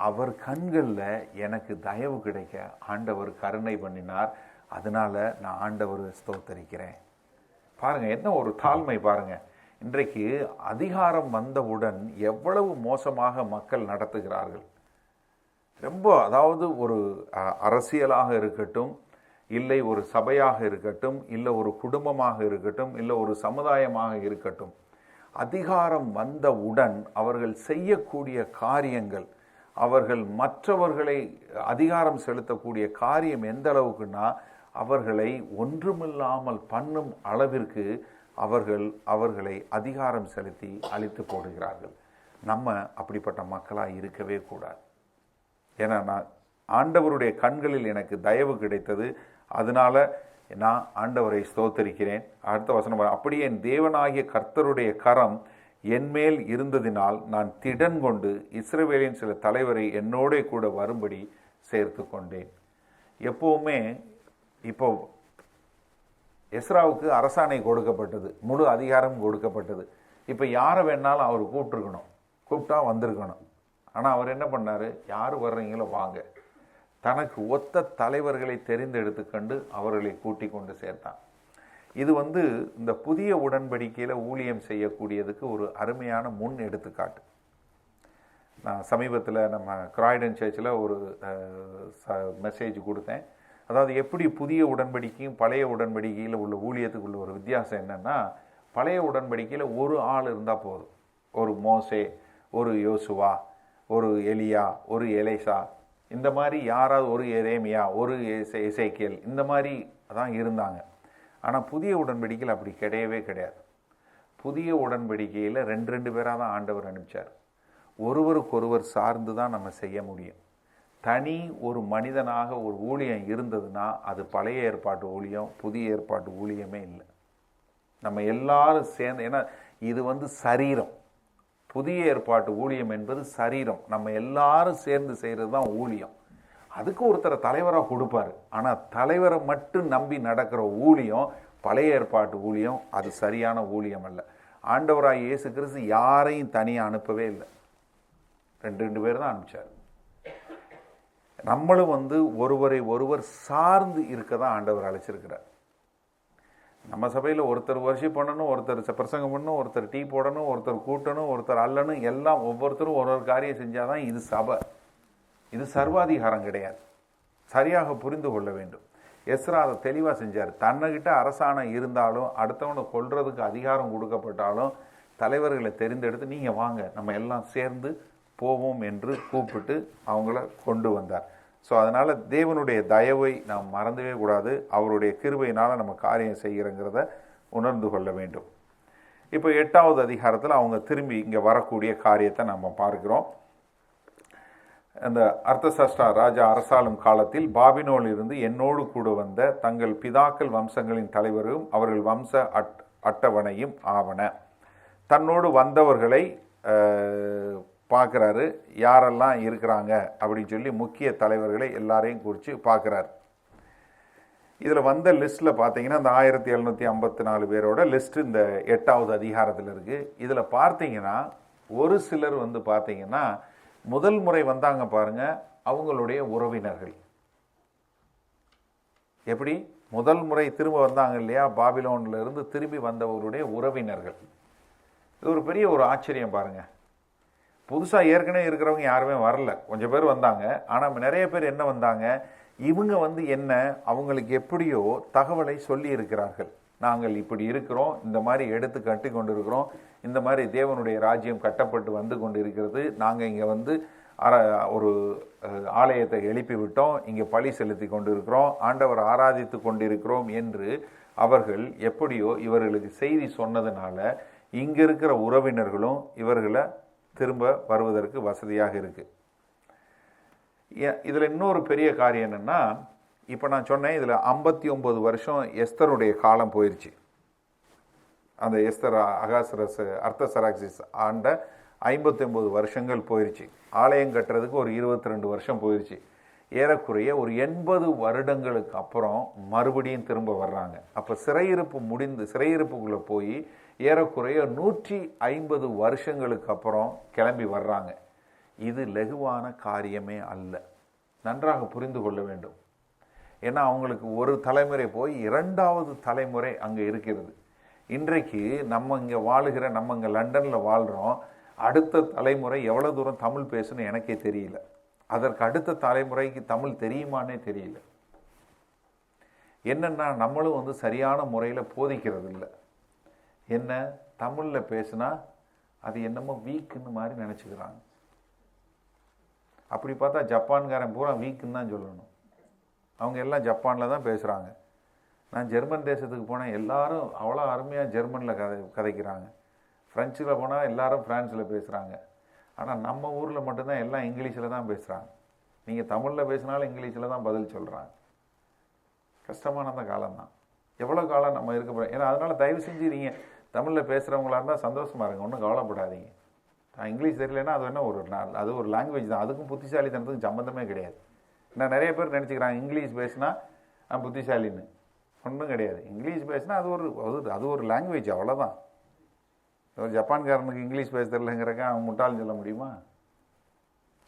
அவர் கண்களில் எனக்கு தயவு கிடைக்க ஆண்டவர் கருணை பண்ணினார், அதனால நான் ஆண்டவர் ஸ்தோத்தரிக்கிறேன். பாருங்க என்ன ஒரு தாழ்மை பாருங்க. இன்றைக்கு அதிகாரம் வந்தவுடன் எவ்வளவு மோசமாக மக்கள் நடத்துகிறார்கள். ரொம்ப அதாவது ஒரு அரசியலாக இருக்கட்டும், இல்லை ஒரு சபையாக இருக்கட்டும், இல்லை ஒரு குடும்பமாக இருக்கட்டும், இல்லை ஒரு சமுதாயமாக இருக்கட்டும், அதிகாரம் வந்தவுடன் அவர்கள் செய்யக்கூடிய காரியங்கள், அவர்கள் மற்றவர்களை அதிகாரம் செலுத்தக்கூடிய காரியம் எந்த அளவுக்குன்னா அவர்களை ஒன்றுமில்லாமல் பண்ணும் அளவிற்கு அவர்களை அதிகாரம் செலுத்தி அழித்து போடுகிறார்கள். நம்ம அப்படிப்பட்ட மக்களாக இருக்கவே கூடாது. ஏன்னா நான் ஆண்டவருடைய கண்களில் எனக்கு தயவு கிடைத்தது, அதனால நான் ஆண்டவரை ஸ்தோத்தரிக்கிறேன். அடுத்த வசனம், அப்படியே என் தேவனாகிய கர்த்தருடைய கரம் என்மேல் இருந்ததினால் நான் திடன் கொண்டு இஸ்ரவேலின் சில தலைவரை என்னோட கூட வரும்படி சேர்த்து கொண்டேன். எப்போவுமே இப்போ எஸ்ராவுக்கு அரசாணை கொடுக்கப்பட்டது, முழு அதிகாரம் கொடுக்கப்பட்டது. இப்போ யாரை வேணாலும் அவர் கூப்பிட்டா வந்திருக்கணும். ஆனால் அவர் என்ன பண்ணார், யார் வர்றீங்களோ வாங்க, தனக்கு ஒத்த தலைவர்களை தெரிந்தெடுத்துக்கொண்டு அவர்களை கூட்டி கொண்டு சேர்த்தான். இது இந்த புதிய உடன்படிக்கையில் ஊழியம் செய்யக்கூடியதுக்கு ஒரு அருமையான முன் எடுத்துக்காட்டு. நான் சமீபத்தில் நம்ம கிராய்டன் சர்ச்சில் ஒரு மெசேஜ் கொடுத்தேன். அதாவது எப்படி புதிய உடன்படிக்கையும் பழைய உடன்படிக்கையில் உள்ள ஊழியத்துக்குள்ள ஒரு வித்தியாசம் என்னென்னா, பழைய உடன்படிக்கையில் ஒரு ஆள் இருந்தால் போதும். ஒரு மோசே, ஒரு யோசுவா, ஒரு எலியா, ஒரு எலேசா, இந்த மாதிரி யாராவது ஒரு எரேமியா, ஒரு எசேக்கியேல், இந்த மாதிரி தான் இருந்தாங்க. ஆனால் புதிய உடன்படிக்கையில் அப்படி கிடையவே கிடையாது. புதிய உடன்படிக்கையில் ரெண்டு பேராக தான் ஆண்டவர் அனுப்பிச்சார். ஒருவருக்கொருவர் சார்ந்து தான் நம்ம செய்ய முடியும். தனி ஒரு மனிதனாக ஒரு ஊழியம் இருந்ததுன்னா அது பழைய ஏற்பாட்டு ஊழியம், புதிய ஏற்பாட்டு ஊழியமே இல்லை. நம்ம எல்லாரும் சேர்ந்து, ஏன்னா இது சரீரம். புதிய ஏற்பாட்டு ஊழியம் என்பது சரீரம். நம்ம எல்லாரும் சேர்ந்து செய்கிறது தான் ஊழியம். அதுக்கு ஒருத்தரை தலைவராக கொடுப்பாரு. ஆனால் தலைவரை மட்டும் நம்பி நடக்கிற ஊழியம் பழைய ஏற்பாட்டு ஊழியம். அது சரியான ஊழியம் அல்ல. ஆண்டவராய் இயேசு கிறிஸ்து யாரையும் தனியாக அனுப்பவே இல்லை. ரெண்டு பேர் தான் அனுப்பிச்சார். நம்மளும் ஒருவரை ஒருவர் சார்ந்து இருக்க தான் ஆண்டவர் அழைச்சிருக்கிறார். நம்ம சபையில் ஒருத்தர் வர்ஷிப் பண்ணணும், ஒருத்தர் பிரசங்கம் பண்ணணும், ஒருத்தர் டீ போடணும், ஒருத்தர் கூட்டணும், ஒருத்தர் அல்லணும், எல்லாம் ஒவ்வொருத்தரும் ஒரு காரியம் செஞ்சால் தான் இது சபை. இது சர்வாதிகாரம் கிடையாது. சரியாக புரிந்து கொள்ள வேண்டும். எஸ்ரா அதை தெளிவாக செஞ்சார். தன்னைகிட்ட அரசாணம் இருந்தாலும் அடுத்தவனை கொல்றதுக்கு அதிகாரம் கொடுக்கப்பட்டாலும் தலைவர்களை தெரிந்தெடுத்து நீங்கள் வாங்க நம்ம எல்லாம் சேர்ந்து போவோம் என்று கூப்பிட்டு அவங்கள கொண்டு வந்தார். ஸோ அதனால் தேவனுடைய தயவை நாம் மறந்துவே கூடாது. அவருடைய கிருபையினால் நம்ம காரியம் செய்கிறங்கிறத உணர்ந்து கொள்ள வேண்டும். இப்போ 8வது அதிகாரத்தில் அவங்க திரும்பி இங்கே வரக்கூடிய காரியத்தை நம்ம பார்க்கிறோம். அந்த அர்த்தசஷ்டா ராஜா அரசாளும் காலத்தில் பாபிலோனிலிருந்து என்னோடு கூட வந்த தங்கள் பிதாக்கள் வம்சங்களின் தலைவரும் அவர்கள் வம்ச அட்டவணையும் ஆவன. தன்னோடு வந்தவர்களை பார்க்குறாரு, யாரெல்லாம் இருக்கிறாங்க அப்படின்னு சொல்லி முக்கிய தலைவர்களை எல்லாரையும் குறித்து பார்க்குறாரு. இதில் வந்த லிஸ்ட்டில் பார்த்தீங்கன்னா இந்த 1754 பேரோட லிஸ்ட்டு இந்த 8வது அதிகாரத்தில் இருக்குது. இதில் பார்த்தீங்கன்னா ஒரு சிலர் பார்த்தீங்கன்னா முதல் முறை வந்தாங்க பாருங்க, அவங்களுடைய உறவினர்கள். எப்படி முதல் முறை திரும்ப வந்தாங்க இல்லையா, பாபிலோன்ல இருந்து திரும்பி வந்தவர்களுடைய உறவினர்கள். இது ஒரு பெரிய ஒரு ஆச்சரியம் பாருங்க. புதுசாக ஏற்கனவே இருக்கிறவங்க யாருமே வரல, கொஞ்சம் பேர் வந்தாங்க. ஆனால் நிறைய பேர் என்ன வந்தாங்க, இவங்க என்ன அவங்களுக்கு எப்படியோ தகவலை சொல்லி இருக்கிறார்கள். நாங்கள் இப்படி இருக்கிறோம், இந்த மாதிரி எடுத்து கட்டி கொண்டு இருக்கிறோம், இந்த மாதிரி தேவனுடைய ராஜ்யம் கட்டப்பட்டு வந்து கொண்டு இருக்கிறது, நாங்கள் இங்கே ஒரு ஆலயத்தை எழுப்பி விட்டோம், இங்கே பழி செலுத்தி கொண்டு இருக்கிறோம், ஆண்டவர் ஆராதித்து கொண்டிருக்கிறோம் என்று அவர்கள் எப்படியோ இவர்களுக்கு செய்தி சொன்னதுனால இங்கே இருக்கிற உறவினர்களும் இவர்களை திரும்ப வருவதற்கு வசதியாக இருக்கு. இதில் இன்னொரு பெரிய காரியம் என்னென்னா, இப்போ நான் சொன்னேன் இதில் 59 வருஷம் எஸ்தருடைய காலம் போயிடுச்சு. அந்த எஸ்தர் அர்த்தசராக்சிஸ் ஆண்ட 59 வருஷங்கள் போயிடுச்சு. ஆலயம் கட்டுறதுக்கு ஒரு 22 வருஷம் போயிடுச்சு. ஏறக்குறைய ஒரு 80 வருடங்களுக்கு அப்புறம் மறுபடியும் திரும்ப வர்றாங்க. அப்போ சிறையிருப்புக்குள்ளே போய் ஏறக்குறைய 150 வருஷங்களுக்கு அப்புறம் கிளம்பி வர்றாங்க. இது லகுவான காரியமே அல்ல, நன்றாக புரிந்து கொள்ள வேண்டும். ஏன்னா அவங்களுக்கு ஒரு தலைமுறை போய் 2வது தலைமுறை அங்கே இருக்கிறது. இன்றைக்கு நம்ம இங்கே நம்ம இங்கே லண்டனில் வாழ்கிறோம். அடுத்த தலைமுறை எவ்வளோ தூரம் தமிழ் பேசுன்னு எனக்கே தெரியல. அதற்கு அடுத்த தலைமுறைக்கு தமிழ் தெரியுமானே தெரியல. என்னென்னா நம்மளும் சரியான முறையில் போதிக்கிறது இல்லை. என்ன தமிழில் பேசுனா அது என்னமோ வீக்குன்னு மாதிரி நினச்சிக்கிறாங்க. அப்படி பார்த்தா ஜப்பான்காரன் பூரா வீக்குன்னு தான் சொல்லணும். அவங்க எல்லாம் ஜப்பானில் தான் பேசுகிறாங்க. நான் ஜெர்மன் தேசத்துக்கு போனேன், எல்லாரும் அவ்வளோ அருமையாக ஜெர்மனில் கதைக்கிறாங்க. ஃப்ரெஞ்சில் போனால் எல்லாரும் ஃப்ரான்ஸில் பேசுகிறாங்க. ஆனால் நம்ம ஊரில் மட்டும்தான் எல்லாம் இங்கிலீஷில் தான் பேசுகிறாங்க. நீங்கள் தமிழில் பேசினாலும் இங்கிலீஷில் தான் பதில் சொல்கிறாங்க. கஷ்டமான காலம்தான். எவ்வளோ காலம் நம்ம இருக்க போகிறோம். ஏன்னா அதனால் தயவு செஞ்சு நீங்கள் தமிழில் பேசுகிறவங்களா இருந்தால் சந்தோஷமாக இருங்க, ஒன்றும் கவலைப்படாதீங்க. இங்கிலீஷ் தெரியலன்னா அது என்ன அது ஒரு லாங்குவேஜ் தான். அதுக்கும் புத்திசாலித்தனத்துக்கும் சம்மந்தமே கிடையாது. நான் நிறைய பேர் நினச்சிக்கிறாங்க இங்கிலீஷ் பேசினா புத்திசாலின்னு. ஒன்றும் கிடையாது. இங்கிலீஷ் பேசினா அது ஒரு லாங்குவேஜ், அவ்வளோதான். ஒரு ஜப்பான்காரனுக்கு இங்கிலீஷ் பேச தெரியலங்கிறக்க அவன் முட்டாள்னு சொல்ல முடியுமா?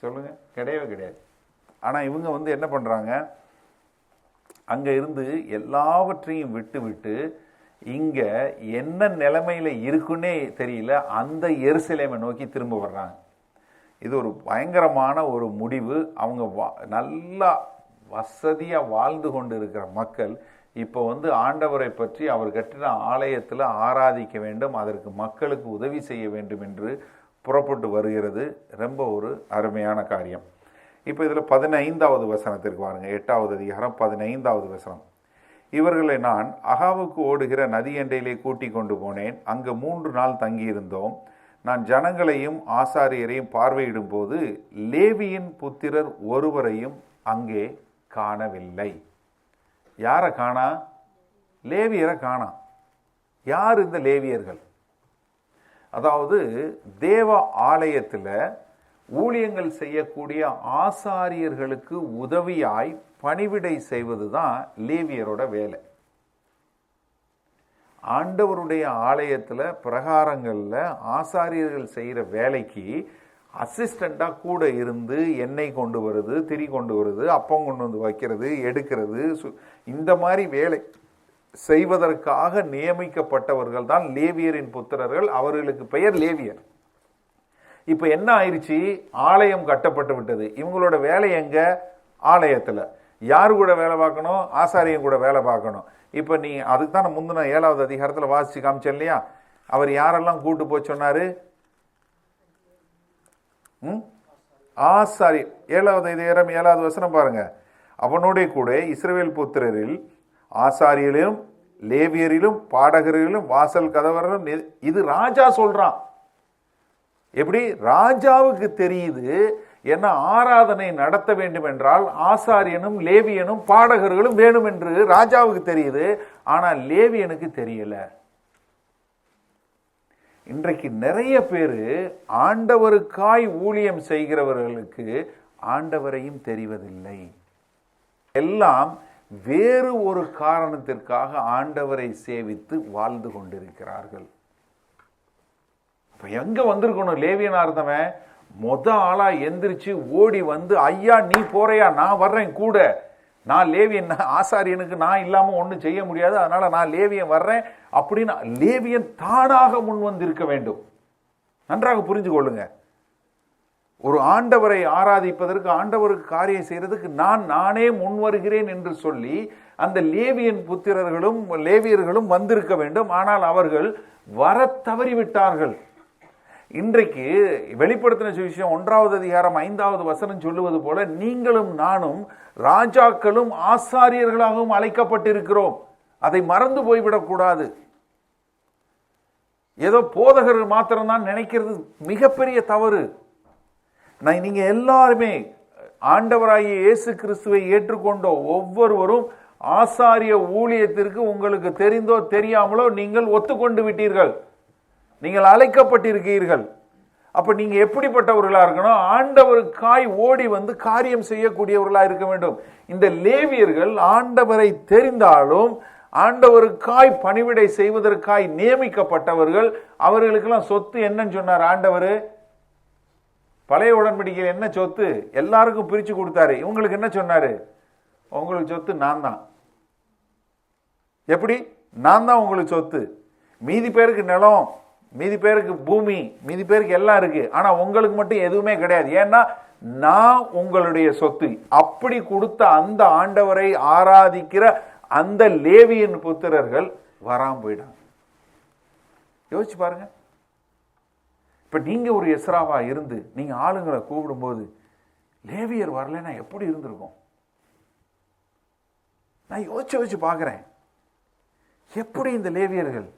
சொல்லுங்கள், கிடையவே கிடையாது. ஆனால் இவங்க என்ன பண்ணுறாங்க, அங்கே இருந்து எல்லாவற்றையும் விட்டு இங்கே என்ன நிலைமையில் இருக்குன்னே தெரியல, அந்த எருசலேமை நோக்கி திரும்ப வர்றாங்க. இது ஒரு பயங்கரமான ஒரு முடிவு. அவங்க நல்லா வசதியாக வாழ்ந்து கொண்டு இருக்கிற மக்கள் இப்போ ஆண்டவரை பற்றி அவர் கட்டின ஆலயத்தில் ஆராதிக்க வேண்டும், அதற்கு மக்களுக்கு உதவி செய்ய வேண்டும் என்று புறப்பட்டு வருகிறது. ரொம்ப ஒரு அருமையான காரியம். இப்போ இதில் 15வது வசனத்திற்கு வாருங்க. 8வது அதிகாரம் 15வது வசனம். இவர்களை நான் அகாவுக்கு ஓடுகிற நதி எண்டையிலே கூட்டி கொண்டு போனேன். அங்கு 3 நாள் தங்கியிருந்தோம். நான் ஜனங்களையும் ஆசாரியரையும் பார்வையிடும் போது லேவியின் புத்திரர் ஒருவரையும் அங்கே காணவில்லை. யாரை காணா? லேவியரை காணா. யார் இந்த லேவியர்கள்? அதாவது தேவ ஆலயத்தில் ஊழியங்கள் செய்யக்கூடிய ஆசாரியர்களுக்கு உதவியாய் பணிவிடை செய்வது தான் லேவியரோட வேலை. ஆண்டவருடைய ஆலயத்தில் பிரகாரங்களில் ஆசாரியர்கள் செய்கிற வேலைக்கு அசிஸ்டண்டாக கூட இருந்து எண்ணெய் கொண்டு வருது, திரி கொண்டு வருது, அப்பம் கொண்டு வந்து வைக்கிறது, எடுக்கிறது, இந்த மாதிரி வேலை செய்வதற்காக நியமிக்கப்பட்டவர்கள் தான் லேவியரின் புத்திரர்கள். அவர்களுக்கு பெயர் லேவியர். இப்போ என்ன ஆயிடுச்சு? ஆலயம் கட்டப்பட்டு விட்டது. இவங்களோட வேலை எங்க? ஆலயத்தில். யாரு கூட வேலை பார்க்கணும்? ஆசாரியம் கூட வேலை பார்க்கணும். இப்போ நீ அதுக்கு தான் முந்தின 7வது அதிகாரத்தில் வாசிச்சு காமிச்சேன் இல்லையா? அவர் யாரெல்லாம் கூட்டு போய் சொன்னாரு? ஆசாரி. 7வது அதிகாரம் 7வது வசனம் பாருங்க. அவனுடைய கூட இஸ்ரவேல் புத்திரரில் ஆசாரியரிலும் லேவியரிலும் பாடகரிலும் வாசல் கதவரிலும். இது ராஜா சொல்றான். எப்படி? ராஜாவுக்கு தெரியுது. என்ன ஆராதனை நடத்த வேண்டும் என்றால் ஆசாரியனும் லேவியனும் பாடகர்களும் வேணும் என்று ராஜாவுக்கு தெரியுது. ஆனால் லேவியனுக்கு தெரியல. இன்றைக்கு நிறைய பேர் ஆண்டவருக்காய் ஊழியம் செய்கிறவர்களுக்கு ஆண்டவரையும் தெரிவதில்லை. எல்லாம் வேறு ஒரு காரணத்திற்காக ஆண்டவரை சேவித்து வாழ்ந்து கொண்டிருக்கிறார்கள். எங்க வந்திருக்கணும்? லேவியனா இருந்தவன் ஆளா எந்திரிச்சு ஓடி வந்து, ஐயா நீ போறையா, நான் வர்றேன் கூட, நான் லேவியன், ஆசாரியனுக்கு நான் இல்லாம ஒன்றும் செய்ய முடியாது, அதனால நான் லேவியன் வர்றேன் அப்படின்னு லேவியன் தானாக முன் வந்திருக்க வேண்டும். நன்றாக புரிஞ்சு கொள்ளுங்க. ஒரு ஆண்டவரை ஆராதிப்பதற்கு, ஆண்டவருக்கு காரியம் செய்யறதுக்கு நானே முன் வருகிறேன் என்று சொல்லி அந்த லேவியன் புத்திரர்களும் லேவியர்களும் வந்திருக்க வேண்டும். ஆனால் அவர்கள் வர தவறிவிட்டார்கள். இன்றைக்கு வெளிப்படுத்தின சுவிசேஷம் 1வது அதிகாரம் 5வது வசனம் சொல்லுவது போல, நீங்களும் நானும் ராஜாக்களும் ஆசாரியர்களாகவும் அழைக்கப்பட்டிருக்கிறோம். அதை மறந்து போய்விடக்கூடாது. ஏதோ போதகர்கள் மாத்திரம்தான் நினைக்கிறது மிகப்பெரிய தவறு. நீங்க எல்லாருமே ஆண்டவராகிய இயேசு கிறிஸ்துவை ஏற்றுக்கொண்ட ஒவ்வொருவரும் ஆசாரிய ஊழியத்திற்கு உங்களுக்கு தெரிந்தோ தெரியாமலோ நீங்கள் ஒத்துக்கொண்டு விட்டீர்கள். நீங்கள் அழைக்கப்பட்டிருக்கிறீர்கள். அப்ப நீங்க எப்படிப்பட்டவர்களா இருக்கணும்? ஆண்டவருக்காய் ஓடி வந்து காரியம் செய்யக்கூடியவர்களா இருக்க வேண்டும். இந்த லேவியர்கள் ஆண்டவரை தெரிந்தாலும் ஆண்டவருக்காய் பணிவிடை செய்வதற்காய் நியமிக்கப்பட்டவர்கள். அவர்களுக்கெல்லாம் சொத்து என்னன்னு சொன்னார் ஆண்டவர்? பழைய உடன்படிக்கையில் என்ன சொத்து? எல்லாருக்கும் பிரிச்சு கொடுத்தாரு. இவங்களுக்கு என்ன சொன்னாரு? உங்களுக்கு சொத்து நான் தான். எப்படி? நான் தான் உங்களுக்கு சொத்து. மீதி பேருக்கு நிலம், மீதி பேருக்கு பூமி, மீதி பேருக்கு எல்லாம் இருக்கு. ஆனா உங்களுக்கு மட்டும் எதுவுமே கிடையாது. ஏன்னா நான் உங்களுடைய சொத்து. அப்படி கொடுத்த அந்த ஆண்டவரை ஆராதிக்கிற அந்த லேவியன் புத்திரர்கள் வராம போயிட்டாங்க. யோசிச்சு பாருங்க. இப்ப நீங்க ஒரு எஸ்ராவா இருந்து நீங்க ஆளுங்களை கூப்பிடும் போது லேவியர் வரலன்னா எப்படி இருந்திருக்கும்? நான் யோசிச்சு பாக்குறேன். எப்படி இந்த லேவியர்கள்,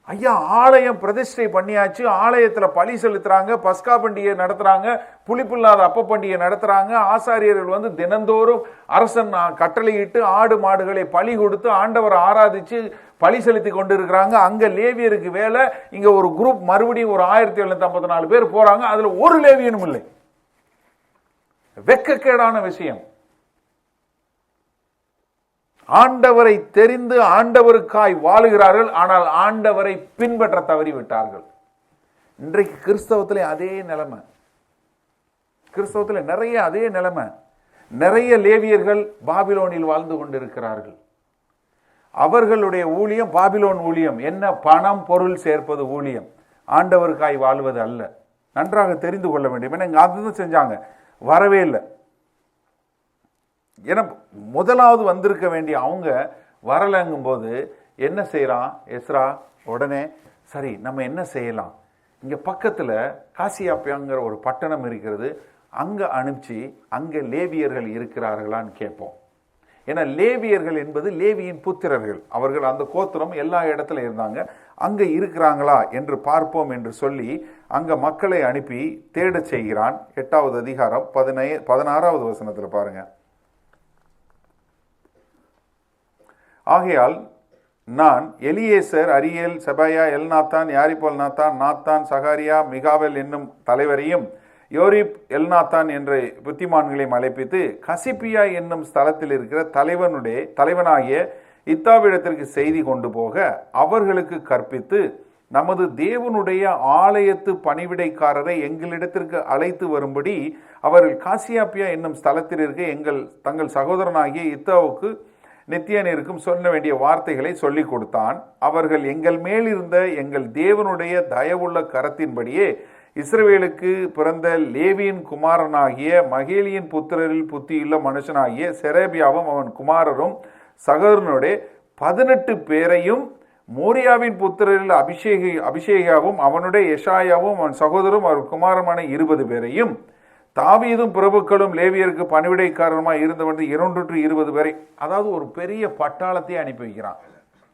ஐயா ஆலயம் பிரதிஷ்டை பண்ணியாச்சு, ஆலயத்துல பலி செலுத்துறாங்க, பஸ்கா பண்டிகை நடத்துறாங்க, புளிப்பில்லாத அப்ப பண்டிகை நடத்துறாங்க, ஆசாரியர்கள் வந்து தினந்தோறும் அரசன் கட்டளையிட்டு ஆடு மாடுகளை பலி கொடுத்து ஆண்டவரை ஆராதிச்சு பலி செலுத்தி கொண்டு இருக்கிறாங்க. அங்க லேவியருக்கு வேலை. இங்க ஒரு குரூப் மறுபடியும் ஒரு 1754 பேர் போறாங்க. அதுல ஒரு லேவியனும் இல்லை. வெட்கக்கேடான விஷயம். ஆண்டவரை தெரிந்து ஆண்டவருக்காய் வாழுகிறார்கள், ஆனால் ஆண்டவரை பின்பற்ற தவறிவிட்டார்கள். இன்றைக்கு கிறிஸ்தவத்திலே அதே நிலைமை. கிறிஸ்தவத்தில் நிறைய அதே நிலைமை. நிறைய லேவியர்கள் பாபிலோனில் வாழ்ந்து கொண்டிருக்கிறார்கள். அவர்களுடைய ஊழியம் பாபிலோன் ஊழியம். என்ன? பணம் பொருள் சேர்ப்பது ஊழியம், ஆண்டவருக்காய் வாழ்வது அல்ல. நன்றாக தெரிந்து கொள்ள வேண்டும். ஏன்னா அதுதான் செஞ்சாங்க, வரவே இல்லை. ஏன்னா முதலாவது வந்திருக்க வேண்டிய அவங்க வரலங்கும் போது என்ன செய்யறான் எஸ்ரா? உடனே சரி நம்ம என்ன செய்யலாம், இங்க பக்கத்துல காசியாப்பியாங்கிற ஒரு பட்டணம் இருக்கிறது, அங்க அனுப்பிச்சு அங்க லேவியர்கள் இருக்கிறார்களான்னு கேட்போம். ஏன்னா லேவியர்கள் என்பது லேவியின் புத்திரர்கள். அவர்கள் அந்த கோத்திரம் எல்லா இடத்துல இருந்தாங்க. அங்கே இருக்கிறாங்களா என்று பார்ப்போம் என்று சொல்லி அங்கே மக்களை அனுப்பி தேடச் செய்கிறான். 8வது அதிகாரம் 16வது வசனத்தில் பாருங்க. ஆகையால் நான் Eliezer, Ariel, செபாயா, Elnathan, யாரிபோல் Nathan, Nathan, சகாரியா, மிகாவேல் என்னும் தலைவரையும் யோரிப், எல்நாத்தான் என்ற புத்திமான்களையும் அழைப்பித்து கசிப்பியா என்னும் ஸ்தலத்தில் இருக்கிற தலைவனாகிய இத்தாவிடத்திற்கு செய்தி கொண்டு போக அவர்களுக்கு கற்பித்து, நமது தேவனுடைய ஆலயத்து பணிவிடைக்காரரை எங்களிடத்திற்கு அழைத்து வரும்படி அவர்கள் காசியாப்பியா என்னும் ஸ்தலத்தில் இருக்க தங்கள் சகோதரனாகிய இத்தாவுக்கு நித்தியனிற்கும் சொல்ல வேண்டிய வார்த்தைகளை சொல்லிக் கொடுத்தான். அவர்கள் எங்கள் மேல் இருந்த எங்கள் தேவனுடைய தயவுள்ள கரத்தின்படியே இஸ்ரவேலுக்கு பிறந்த லேவியின் குமாரனாகிய மகேலியின் புத்திரரில் புத்தியுள்ள மனுஷனாகிய செரேபியாவும் அவன் குமாரரும் சகோதரனுடைய 18 பேரையும், மோரியாவின் புத்திரரில் அபிஷேகாவும் அவனுடைய எஷாயாவும் அவன் சகோதரரும் அவர் குமாரமான 20 பேரையும், தாவீதும் பிரபுக்களும் லேவியருக்கு பணிவிடைக்காரருமாய் இருந்தவன் 220 பேரை, அதாவது ஒரு பெரிய பட்டாளத்தை அனுப்பி வைக்கிறான்.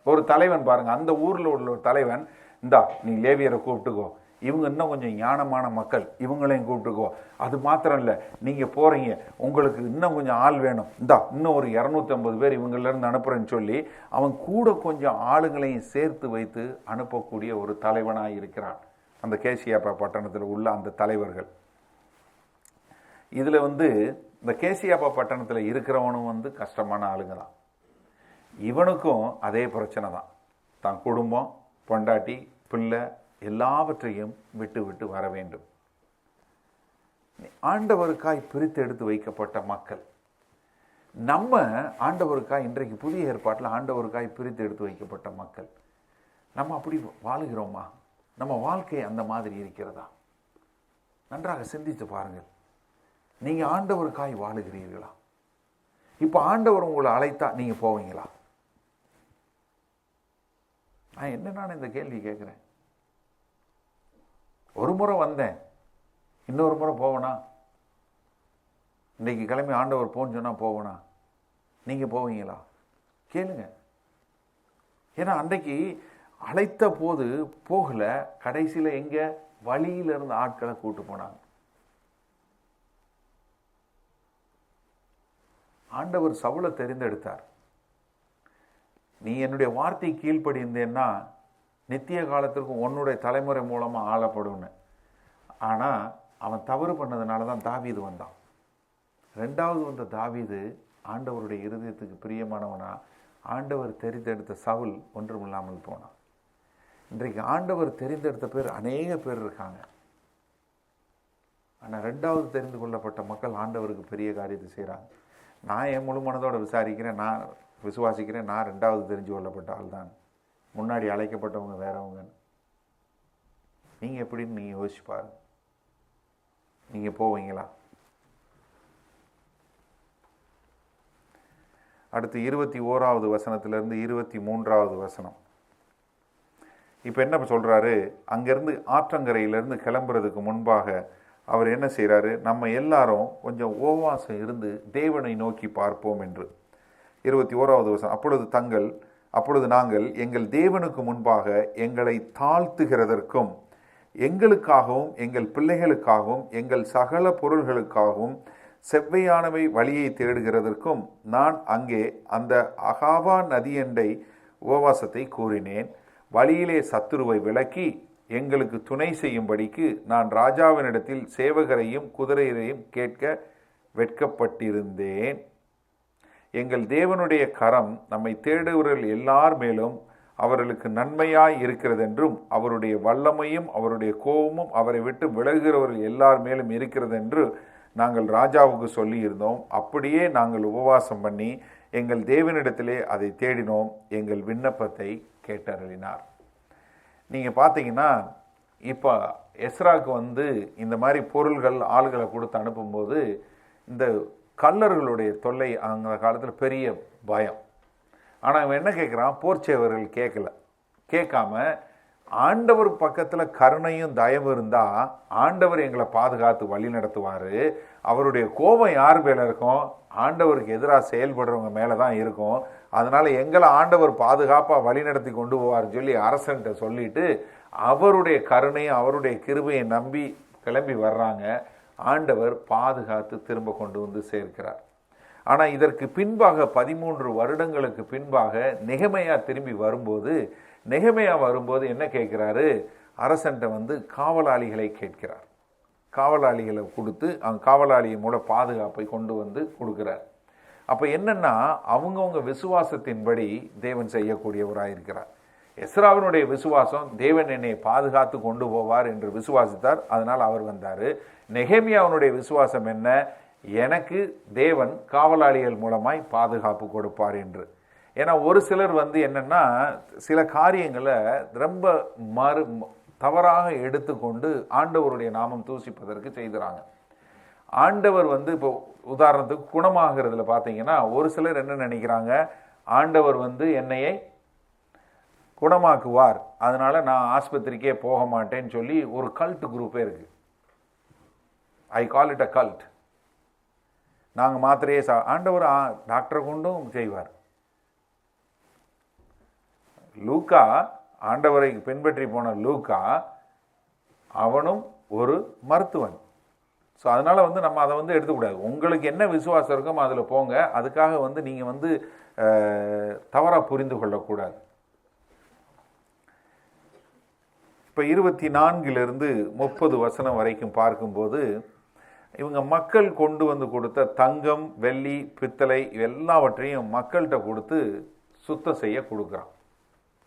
ஒரு தலைவன் பாருங்க, அந்த ஊரில் உள்ள ஒரு தலைவன், இந்தா நீ லேவியரை கூப்பிட்டுக்கோ, இவங்க இன்னும் கொஞ்சம் ஞானமான மக்கள், இவங்களையும் கூப்பிட்டுக்கோ, அது மாத்திரம் இல்லை, நீங்கள் போகிறீங்க, உங்களுக்கு இன்னும் கொஞ்சம் ஆள் வேணும், இந்தா இன்னும் ஒரு 250 பேர் இவங்களிருந்து அனுப்புகிறேன்னு சொல்லி அவன் கூட கொஞ்சம் ஆளுங்களையும் சேர்த்து வைத்து அனுப்பக்கூடிய ஒரு தலைவனாக இருக்கிறான் அந்த கேசியாப்பா பட்டணத்தில் உள்ள அந்த தலைவர்கள். இதில் இந்த கேசியாப்பா பட்டணத்தில் இருக்கிறவனும் கஷ்டமான ஆளுங்க தான். இவனுக்கும் அதே பிரச்சனை தான். தான் குடும்பம், பொண்டாட்டி, பிள்ளை எல்லாவற்றையும் விட்டு விட்டு வர வேண்டும். ஆண்டவருக்காய் பிரித்து எடுத்து வைக்கப்பட்ட மக்கள். நம்ம ஆண்டவருக்காய் இன்றைக்கு புதிய ஏற்பாட்டில் ஆண்டவருக்காய் பிரித்து எடுத்து வைக்கப்பட்ட மக்கள். நம்ம அப்படி வாழுகிறோமா? நம்ம வாழ்க்கை அந்த மாதிரி இருக்கிறதா? நன்றாக சிந்தித்து பாருங்கள். நீங்கள் ஆண்டவருக்காய் வாழுகிறீர்களா? இப்போ ஆண்டவர் உங்களை அழைத்தா நீங்கள் போவீங்களா? நான் இந்த கேள்வி கேட்குறேன். ஒரு முறை வந்தேன், இன்னொரு முறை போவேனா? இன்றைக்கு கிளம்பி ஆண்டவர் போன்னு சொன்னால் போவேனா? நீங்கள் போவீங்களா? கேளுங்க. ஏன்னா அன்றைக்கு அழைத்த போது போகலை, கடைசியில் எங்கே வழியில் இருந்த ஆட்களை கூட்டு போனாங்க. ஆண்டவர் சவுலை தெரிந்தெடுத்தார். நீ என்னுடைய வார்த்தை கீழ்ப்படிந்தேன்னா நித்திய காலத்திற்கு உன்னுடைய தலைமுறை மூலமாக ஆளப்படும்னு. ஆனால் அவன் தவறு பண்ணதுனால தான் தாவீது வந்தான். 2வது வந்த தாவீது ஆண்டவருடைய இருதயத்துக்கு பிரியமானவனா ஆண்டவர் தெரிந்தெடுத்த சவுல் ஒன்றுமில்லாமல் போனான். இன்றைக்கு ஆண்டவர் தெரிந்தெடுத்த பேர் அநேக பேர் இருக்காங்க. ஆனால் 2வது தெரிந்து கொள்ளப்பட்ட மக்கள் ஆண்டவருக்கு பெரிய காரியத்தை செய்கிறாங்க. நான் என் முழு மனதோடு விசாரிக்கிறேன், நான் விசுவாசிக்கிறேன், நான் 2வது தெரிஞ்சு கொள்ளப்பட்ட ஆள் தான், முன்னாடி அழைக்கப்பட்டவங்க வேறவங்க. நீங்கள் எப்படின்னு நீங்கள் யோசிச்சு பாருங்க. நீங்கள் போவீங்களா? அடுத்து 21வது வசனத்திலிருந்து 23வது வசனம். இப்போ என்ன சொல்கிறாரு? அங்கேருந்து ஆற்றங்கரையிலேருந்து கிளம்புறதுக்கு முன்பாக அவர் என்ன செய்கிறாரு? நம்ம எல்லாரும் கொஞ்சம் உபவாசம் இருந்து தேவனை நோக்கி பார்ப்போம் என்று. 21வது வசனம். அப்பொழுது நாங்கள் எங்கள் தேவனுக்கு முன்பாக எங்களை தாழ்த்துகிறதற்கும் எங்களுக்காகவும் எங்கள் பிள்ளைகளுக்காகவும் எங்கள் சகல பொருள்களுக்காகவும் செவ்வையானவை வழியை தேடுகிறதற்கும் நான் அங்கே அந்த அகாவா நதியண்டை உபவாசத்தை கூறினேன். வழியிலே சத்துருவை விலக்கி எங்களுக்கு துணை செய்யும்படிக்கு நான் ராஜாவினிடத்தில் சேவகரையும் குதிரையரையும் கேட்க வெட்கப்பட்டிருந்தேன். எங்கள் தேவனுடைய கரம் நம்மை தேடுகிறவர்கள் எல்லார் மேலும் அவர்களுக்கு நன்மையாய் இருக்கிறதென்றும் அவருடைய வல்லமையும் அவருடைய கோபமும் அவரை விட்டு விலகுகிறவர்கள் எல்லார் மேலும் இருக்கிறதென்று நாங்கள் ராஜாவுக்கு சொல்லியிருந்தோம். அப்படியே நாங்கள் உபவாசம் பண்ணி எங்கள் தேவனிடத்திலே அதை தேடினோம். எங்கள் விண்ணப்பத்தை கேட்டருளினார். நீங்கள் பார்த்தீங்கன்னா இப்போ எஸ்ராக்கு இந்த மாதிரி பொருள்கள் ஆளுகளை கொடுத்து அனுப்பும்போது இந்த கல்லர்களுடைய தொல்லை அந்த காலத்தில் பெரிய பயம். ஆனால் அவன் என்ன கேட்குறான்? போர்ச்சேவர்கள் கேட்காம ஆண்டவர் பக்கத்தில் கருணையும் தயவு இருந்தால் ஆண்டவர் எங்களை பாதுகாத்து வழி நடத்துவார். அவருடைய கோபம் யார் மேலே இருக்கும்? ஆண்டவருக்கு எதிராக செயல்படுறவங்க மேலே தான் இருக்கும். அதனால் எங்களை ஆண்டவர் பாதுகாப்பாக வழி நடத்தி கொண்டு போவார்னு சொல்லி அரசன்ட்ட சொல்லிட்டு அவருடைய கருணையும் அவருடைய கிருபையை நம்பி கிளம்பி வர்றாங்க. ஆண்டவர் பாதுகாத்து திரும்ப கொண்டு வந்து சேர்க்கிறார். ஆனால் இதற்கு பின்பாக 13 வருடங்களுக்கு பின்பாக நெகமையா திரும்பி வரும்போது என்ன கேட்கிறாரு? அரசன்ட்ட வந்து காவலாளிகளை கேட்கிறார். காவலாளிகளை கொடுத்து அந்த காவலாளியை மூலம் பாதுகாப்பை கொண்டு வந்து கொடுக்கிறார். அப்போ என்னன்னா, அவங்கவுங்க விசுவாசத்தின்படி தேவன் செய்யக்கூடியவராக இருக்கிறார். எஸ்ராவினுடைய விசுவாசம் தேவன் என்னை பாதுகாத்து கொண்டு போவார் என்று விசுவாசித்தார். அதனால் அவர் வந்தார். நெகேமியாவுடைய விசுவாசம் என்ன? எனக்கு தேவன் காவலாளிகள் மூலமாய் பாதுகாப்பு கொடுப்பார் என்று. ஏன்னா ஒரு சிலர் வந்து என்னன்னா, சில காரியங்களை ரொம்ப தவறாக எடுத்துக்கொண்டு ஆண்டவருடைய நாமம் தூசிப்பதற்கு செய்கிறாங்க. ஆண்டவர் வந்து இப்போ உதாரணத்துக்கு குணமாகிறதுல பார்த்தீங்கன்னா, ஒரு சிலர் என்ன நினைக்கிறாங்க, ஆண்டவர் வந்து என்னையை குணமாக்குவார், அதனால நான் ஆஸ்பத்திரிக்கே போக மாட்டேன்னு சொல்லி ஒரு கல்ட் குரூப்பே இருக்கு. ஐ கால் இட் அ கல்ட். நாங்கள் மாத்திரையே ஆண்டவர் டாக்டரை கொண்டும் செய்வார். லூக்கா, ஆண்டவரை பின்பற்றி போன லூக்கா, அவனும் ஒரு மருத்துவன். ஸோ அதனால் வந்து நம்ம அதை வந்து எடுத்துக்கூடாது. உங்களுக்கு என்ன விசுவாசம் இருக்கோ அதில் போங்க. அதுக்காக வந்து நீங்கள் வந்து தவறாக புரிந்து கொள்ளக்கூடாது. இப்போ 24 30 வசனம் வரைக்கும் பார்க்கும்போது, இவங்க மக்கள் கொண்டு வந்து கொடுத்த தங்கம், வெள்ளி, பித்தளை எல்லாவற்றையும் மக்கள்கிட்ட கொடுத்து சுத்தம் செய்ய கொடுக்குறான்.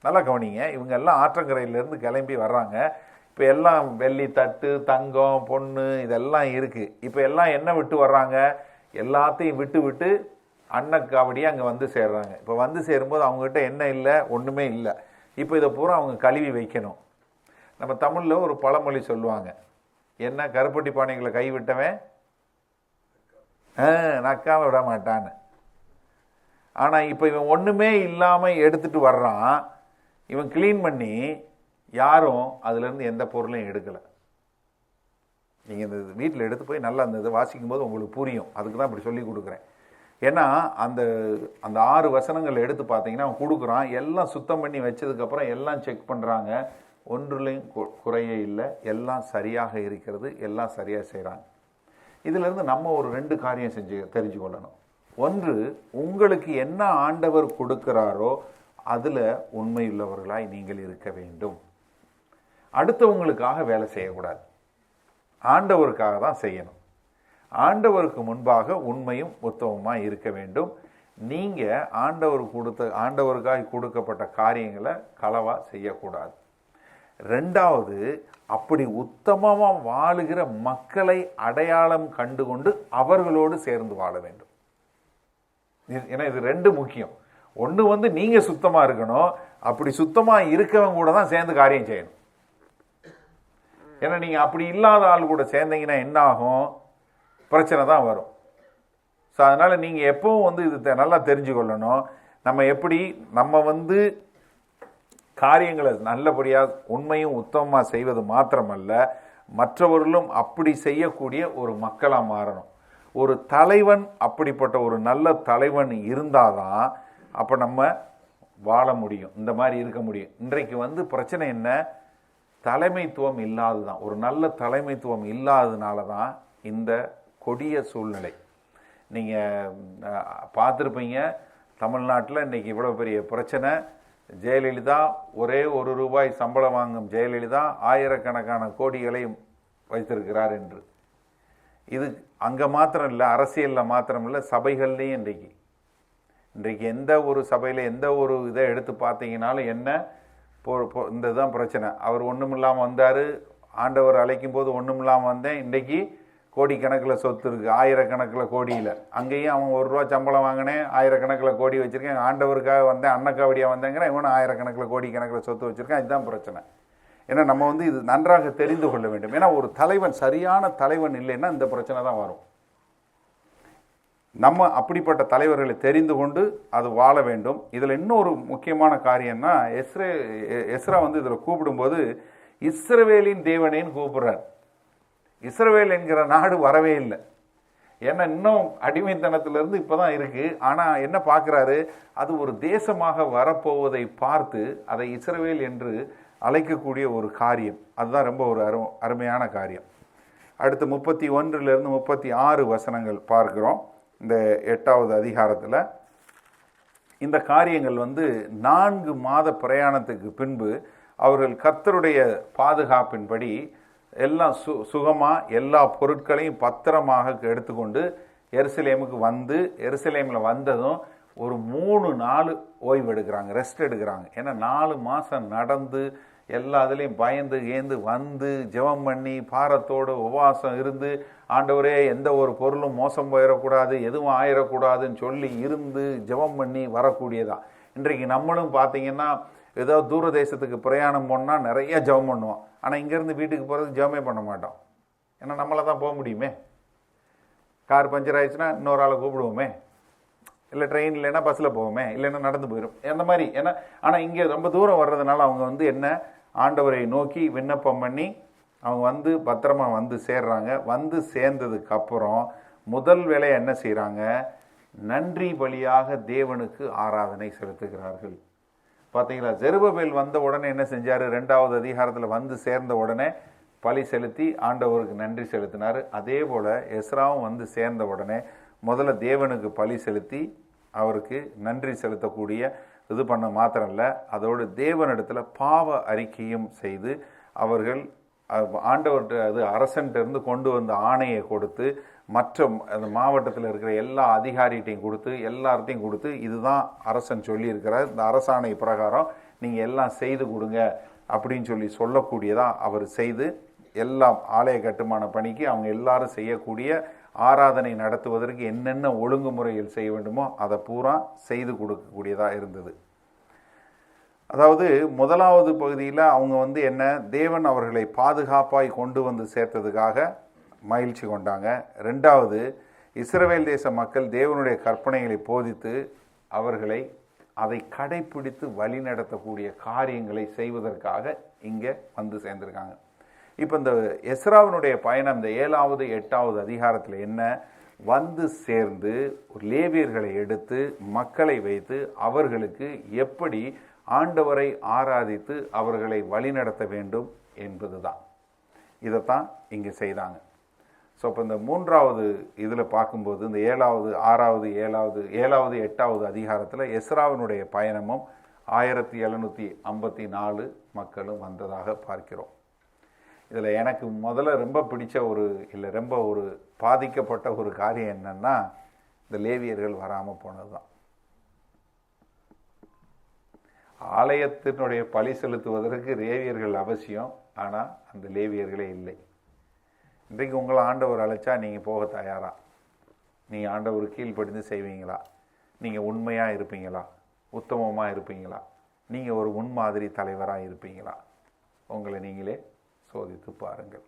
நல்லா கவனிங்க. இவங்க எல்லாம் ஆற்றங்கரையிலேருந்து கிளம்பி வர்றாங்க. இப்போ எல்லாம் வெள்ளி தட்டு, தங்கம், பொண்ணு இதெல்லாம் இருக்குது. இப்போ எல்லாம் என்ன விட்டு வர்றாங்க? எல்லாத்தையும் விட்டு அன்னக்காவடியே அங்கே வந்து சேர்றாங்க. இப்போ வந்து சேரும்போது அவங்ககிட்ட என்ன இல்லை? ஒன்றுமே இல்லை. இப்போ இதை பூரா அவங்க கழுவி வைக்கணும். நம்ம தமிழில் ஒரு பழமொழி சொல்லுவாங்க, என்ன, கருப்பட்டி பானைகளை கை விட்டவன் நக்காம விட மாட்டான்னு. ஆனால் இப்போ இவன் ஒன்றுமே இல்லாமல் எடுத்துகிட்டு வர்றான். இவன் கிளீன் பண்ணி யாரும் அதுலேருந்து எந்த பொருளையும் எடுக்கலை. நீங்கள் இந்த வீட்டில் எடுத்து போய் நல்லா அந்த இதை வாசிக்கும் போது உங்களுக்கு புரியும். அதுக்கு தான் இப்படி சொல்லி கொடுக்குறேன். ஏன்னா அந்த 6 வசனங்கள் எடுத்து பார்த்தீங்கன்னா அவன் கொடுக்குறான். எல்லாம் சுத்தம் பண்ணி வச்சதுக்கப்புறம் எல்லாம் செக் பண்ணுறாங்க. ஒன்றுலையும் குறையே இல்லை. எல்லாம் சரியாக இருக்கிறது. எல்லாம் சரியாக செய்கிறாங்க. இதிலிருந்து நம்ம ஒரு 2 காரியம் தெரிஞ்சு கொள்ளணும். ஒன்று, உங்களுக்கு என்ன ஆண்டவர் கொடுக்கிறாரோ அதில் உண்மையுள்ளவர்களாய் நீங்கள் இருக்க வேண்டும். அடுத்தவங்களுக்காக வேலை செய்யக்கூடாது. ஆண்டவருக்காக தான் செய்யணும். ஆண்டவருக்கு முன்பாக உண்மையும் உத்தமமாக இருக்க வேண்டும். நீங்கள் ஆண்டவருக்காக கொடுக்கப்பட்ட காரியங்களை களவா செய்யக்கூடாது. 2வது, அப்படி உத்தமமாக வாழுகிற மக்களை அடையாளம் கண்டு கொண்டு அவர்களோடு சேர்ந்து வாழ வேண்டும். ஏன்னா இது 2 முக்கியம். ஒன்று வந்து நீங்கள் சுத்தமாக இருக்கணும். அப்படி சுத்தமாக இருக்கவங்க கூட தான் சேர்ந்து காரியம் செய்யணும். ஏன்னா நீங்கள் அப்படி இல்லாத ஆள் கூட சேர்ந்தீங்கன்னா என்ன ஆகும்? பிரச்சனை தான் வரும். ஸோ அதனால் நீங்கள் எப்பவும் வந்து இது நல்லா தெரிஞ்சு கொள்ளணும். நம்ம வந்து காரியங்களை நல்லபடியாக உண்மையும் உத்தமமாக செய்வது மாத்திரமல்ல, மற்றவர்களும் அப்படி செய்யக்கூடிய ஒரு மக்களாக மாறணும். ஒரு தலைவன், அப்படிப்பட்ட ஒரு நல்ல தலைவன் இருந்தால் தான் அப்போ நம்ம வாழ முடியும், இந்த மாதிரி இருக்க முடியும். இன்றைக்கு வந்து பிரச்சனை என்ன? தலைமைத்துவம் இல்லாது தான். ஒரு நல்ல தலைமைத்துவம் இல்லாததுனால தான் இந்த கொடிய சூழ்நிலை. நீங்கள் பார்த்துருப்பீங்க, தமிழ்நாட்டில் இன்றைக்கி இவ்வளோ பெரிய பிரச்சனை. ஜெயலலிதா, ஒரே ₹1 சம்பளம் வாங்கும் ஜெயலலிதா ஆயிரக்கணக்கான கோடிகளை வைத்திருக்கிறார் என்று. இது அங்கே மாத்திரம் இல்லை, அரசியலில் மாத்திரம் இல்லை, சபைகள்லேயும் இன்றைக்கு எந்த ஒரு சபையில் எந்த ஒரு இதை எடுத்து பார்த்தீங்கன்னாலும் என்ன இந்த இதுதான் பிரச்சனை. அவர் ஒன்றும் இல்லாமல் வந்தார், ஆண்டவர் அழைக்கும் போது ஒன்றும் இல்லாமல் வந்தேன். இன்றைக்கி கோடிக்கணக்கில் சொத்து இருக்குது, ஆயிரக்கணக்கில் கோடியில். அங்கேயும் அவன் ₹1 சம்பளம் வாங்கினேன், ஆயிரக்கணக்கில் கோடி வச்சுருக்கேன். ஆண்டவருக்காக வந்தேன், அன்னக்காவடியாக வந்தேங்கிற இவனும் ஆயிரக்கணக்கில் கோடிக்கணக்கில் சொத்து வச்சுருக்கேன். இதுதான் பிரச்சனை. ஏன்னா நம்ம வந்து இது நன்றாக தெரிந்து கொள்ள வேண்டும். ஏன்னா ஒரு தலைவன், சரியான தலைவன் இல்லைன்னா இந்த பிரச்சனை தான் வரும். நம்ம அப்படிப்பட்ட தலைவர்களை தெரிந்து கொண்டு அது வாழ வேண்டும். இதில் இன்னொரு முக்கியமான காரியம்னா எஸ்ரா வந்து இதில் கூப்பிடும்போது இஸ்ரவேலின் தேவனேன்னு கூப்பிடுறார். இஸ்ரவேல் என்கிற நாடு வரவே இல்லை. ஏன்னா இன்னும் அடிமைத்தனத்திலிருந்து இப்போ தான் இருக்குது. ஆனால் என்ன பார்க்குறாரு, அது ஒரு தேசமாக வரப்போவதை பார்த்து அதை இஸ்ரவேல் என்று அழைக்கக்கூடிய ஒரு காரியம். அதுதான் ரொம்ப ஒரு அருமையான காரியம். அடுத்து 31 36 வசனங்கள் பார்க்குறோம். இந்த 8வது அதிகாரத்தில் இந்த காரியங்கள் வந்து 4 மாத பிரயாணத்துக்கு பின்பு அவர்கள் கர்த்தருடைய பாதுகாப்பின்படி எல்லாம் சுகமாக எல்லா பொருட்களையும் பத்திரமாக எடுத்துக்கொண்டு எருசலேமுக்கு வந்து, எருசலேமில் வந்ததும் ஒரு 3 நாள் ஓய்வு எடுக்கிறாங்க, ரெஸ்ட் எடுக்கிறாங்க. ஏன்னா 4 மாதம் நடந்து எல்லா இதுலேயும் பயந்து ஏந்து வந்து ஜெபம் பண்ணி பாரத்தோடு உபவாசம் இருந்து, ஆண்டவரே எந்த ஒரு பொருளும் மோசம் போயிடக்கூடாது, எதுவும் ஆயிடக்கூடாதுன்னு சொல்லி இருந்து ஜெபம் பண்ணி வரக்கூடியதான். இன்றைக்கு நம்மளும் பார்த்தீங்கன்னா ஏதோ தூர தேசத்துக்கு பிரயாணம் போனால் நிறைய ஜெபம் பண்ணுவோம். ஆனால் இங்கேருந்து வீட்டுக்கு போகிறதுக்கு ஜெபமே பண்ண மாட்டோம். ஏன்னா நம்மளை தான் போக முடியுமே. கார் பஞ்சர் ஆயிடுச்சுன்னா இன்னொரு ஆளை கூப்பிடுவோமே, இல்லை ட்ரெயின் இல்லைன்னா பஸ்ஸில் போவோமே, இல்லைன்னா நடந்து போயிடும் அந்த மாதிரி. ஏன்னா ஆனால் இங்கே ரொம்ப தூரம் வர்றதுனால அவங்க வந்து என்ன, ஆண்டவரை நோக்கி விண்ணப்பம் பண்ணி அவங்க வந்து பத்திரமா வந்து சேர்றாங்க. வந்து சேர்ந்ததுக்கு அப்புறம் முதல் வேலையை என்ன செய்கிறாங்க, நன்றி பலியாக தேவனுக்கு ஆராதனை செலுத்துகிறார்கள். பார்த்தீங்களா, செருபபேல் வந்த உடனே என்ன செஞ்சார், 2வது அதிகாரத்தில் வந்து சேர்ந்த உடனே பலி செலுத்தி ஆண்டவருக்கு நன்றி செலுத்தினார். அதே போல் எஸ்ராவும் வந்து சேர்ந்த உடனே முதல்ல தேவனுக்கு பலி செலுத்தி அவருக்கு நன்றி செலுத்தக்கூடிய இது பண்ண மாத்திரம் இல்லை, அதோடு தேவனிடத்தில் பாவ அறிக்கையும் செய்து அவர்கள் ஆண்டவர்கிட்ட அது அரசன்கிட்ட கொண்டு வந்த ஆணையை கொடுத்து மற்ற அந்த மாவட்டத்தில் இருக்கிற எல்லா அதிகாரிகிட்டையும் கொடுத்து எல்லார்ட்டையும் கொடுத்து இதுதான் அரசன் சொல்லியிருக்கிறார், இந்த அரசாணை பிரகாரம் நீங்கள் எல்லாம் செய்து கொடுங்க அப்படின்னு சொல்லக்கூடியதாக அவர் செய்து எல்லாம் ஆலய கட்டுமான பணிக்கு அவங்க எல்லாரும் செய்யக்கூடிய ஆராதனை நடத்துவதற்கு என்னென்ன ஒழுங்குமுறைகள் செய்ய வேண்டுமோ அதை பூரா செய்து கொடுக்கக்கூடியதாக இருந்தது. அதாவது 1வது பகுதியில் அவங்க வந்து என்ன, தேவன் அவர்களை பாதுகாப்பாய் கொண்டு வந்து சேர்த்ததுக்காக மகிழ்ச்சி கொண்டாங்க. 2வது இஸ்ரவேல் தேச மக்கள் தேவனுடைய கற்பனைகளை போதித்து அவர்களை அதை கடைப்பிடித்து வழி நடத்தக்கூடிய காரியங்களை செய்வதற்காக இங்கே வந்து சேர்ந்திருக்காங்க. இப்போ இந்த எஸ்ராவினுடைய பயணம் இந்த 7வது 8வது அதிகாரத்தில் என்ன, வந்து சேர்ந்து லேவியர்களை எடுத்து மக்களை வைத்து அவர்களுக்கு எப்படி ஆண்டவரை ஆராதித்து அவர்களை வழிநடத்த வேண்டும் என்பது தான். இதைத்தான் இங்கே செய்தாங்க. ஸோ இப்போ இந்த 3வது இதில் பார்க்கும்போது இந்த 7வது 6வது 7வது 8வது அதிகாரத்தில் எஸ்ராவினுடைய பயணமும் 1754 மக்களும் வந்ததாக பார்க்கிறோம். இதில் எனக்கு முதல்ல ரொம்ப பிடிச்ச ரொம்ப பாதிக்கப்பட்ட ஒரு காரியம் என்னன்னா, இந்த லேவியர்கள் வராமல் போனது தான். ஆலயத்தினுடைய பலி செலுத்துவதற்கு லேவியர்கள் அவசியம், ஆனால் அந்த லேவியர்களே இல்லை. இன்றைக்கு உங்களை ஆண்டவர் அழைச்சா நீங்கள் போக தயாரா? நீங்கள் ஆண்டவர் கீழ்ப்படிந்து செய்வீங்களா? நீங்கள் உண்மையாக இருப்பீங்களா? உத்தமமாக இருப்பீங்களா? நீங்கள் ஒரு முன்மாதிரி தலைவராக இருப்பீங்களா? உங்களை நீங்களே சோதித்து பாருங்கள்.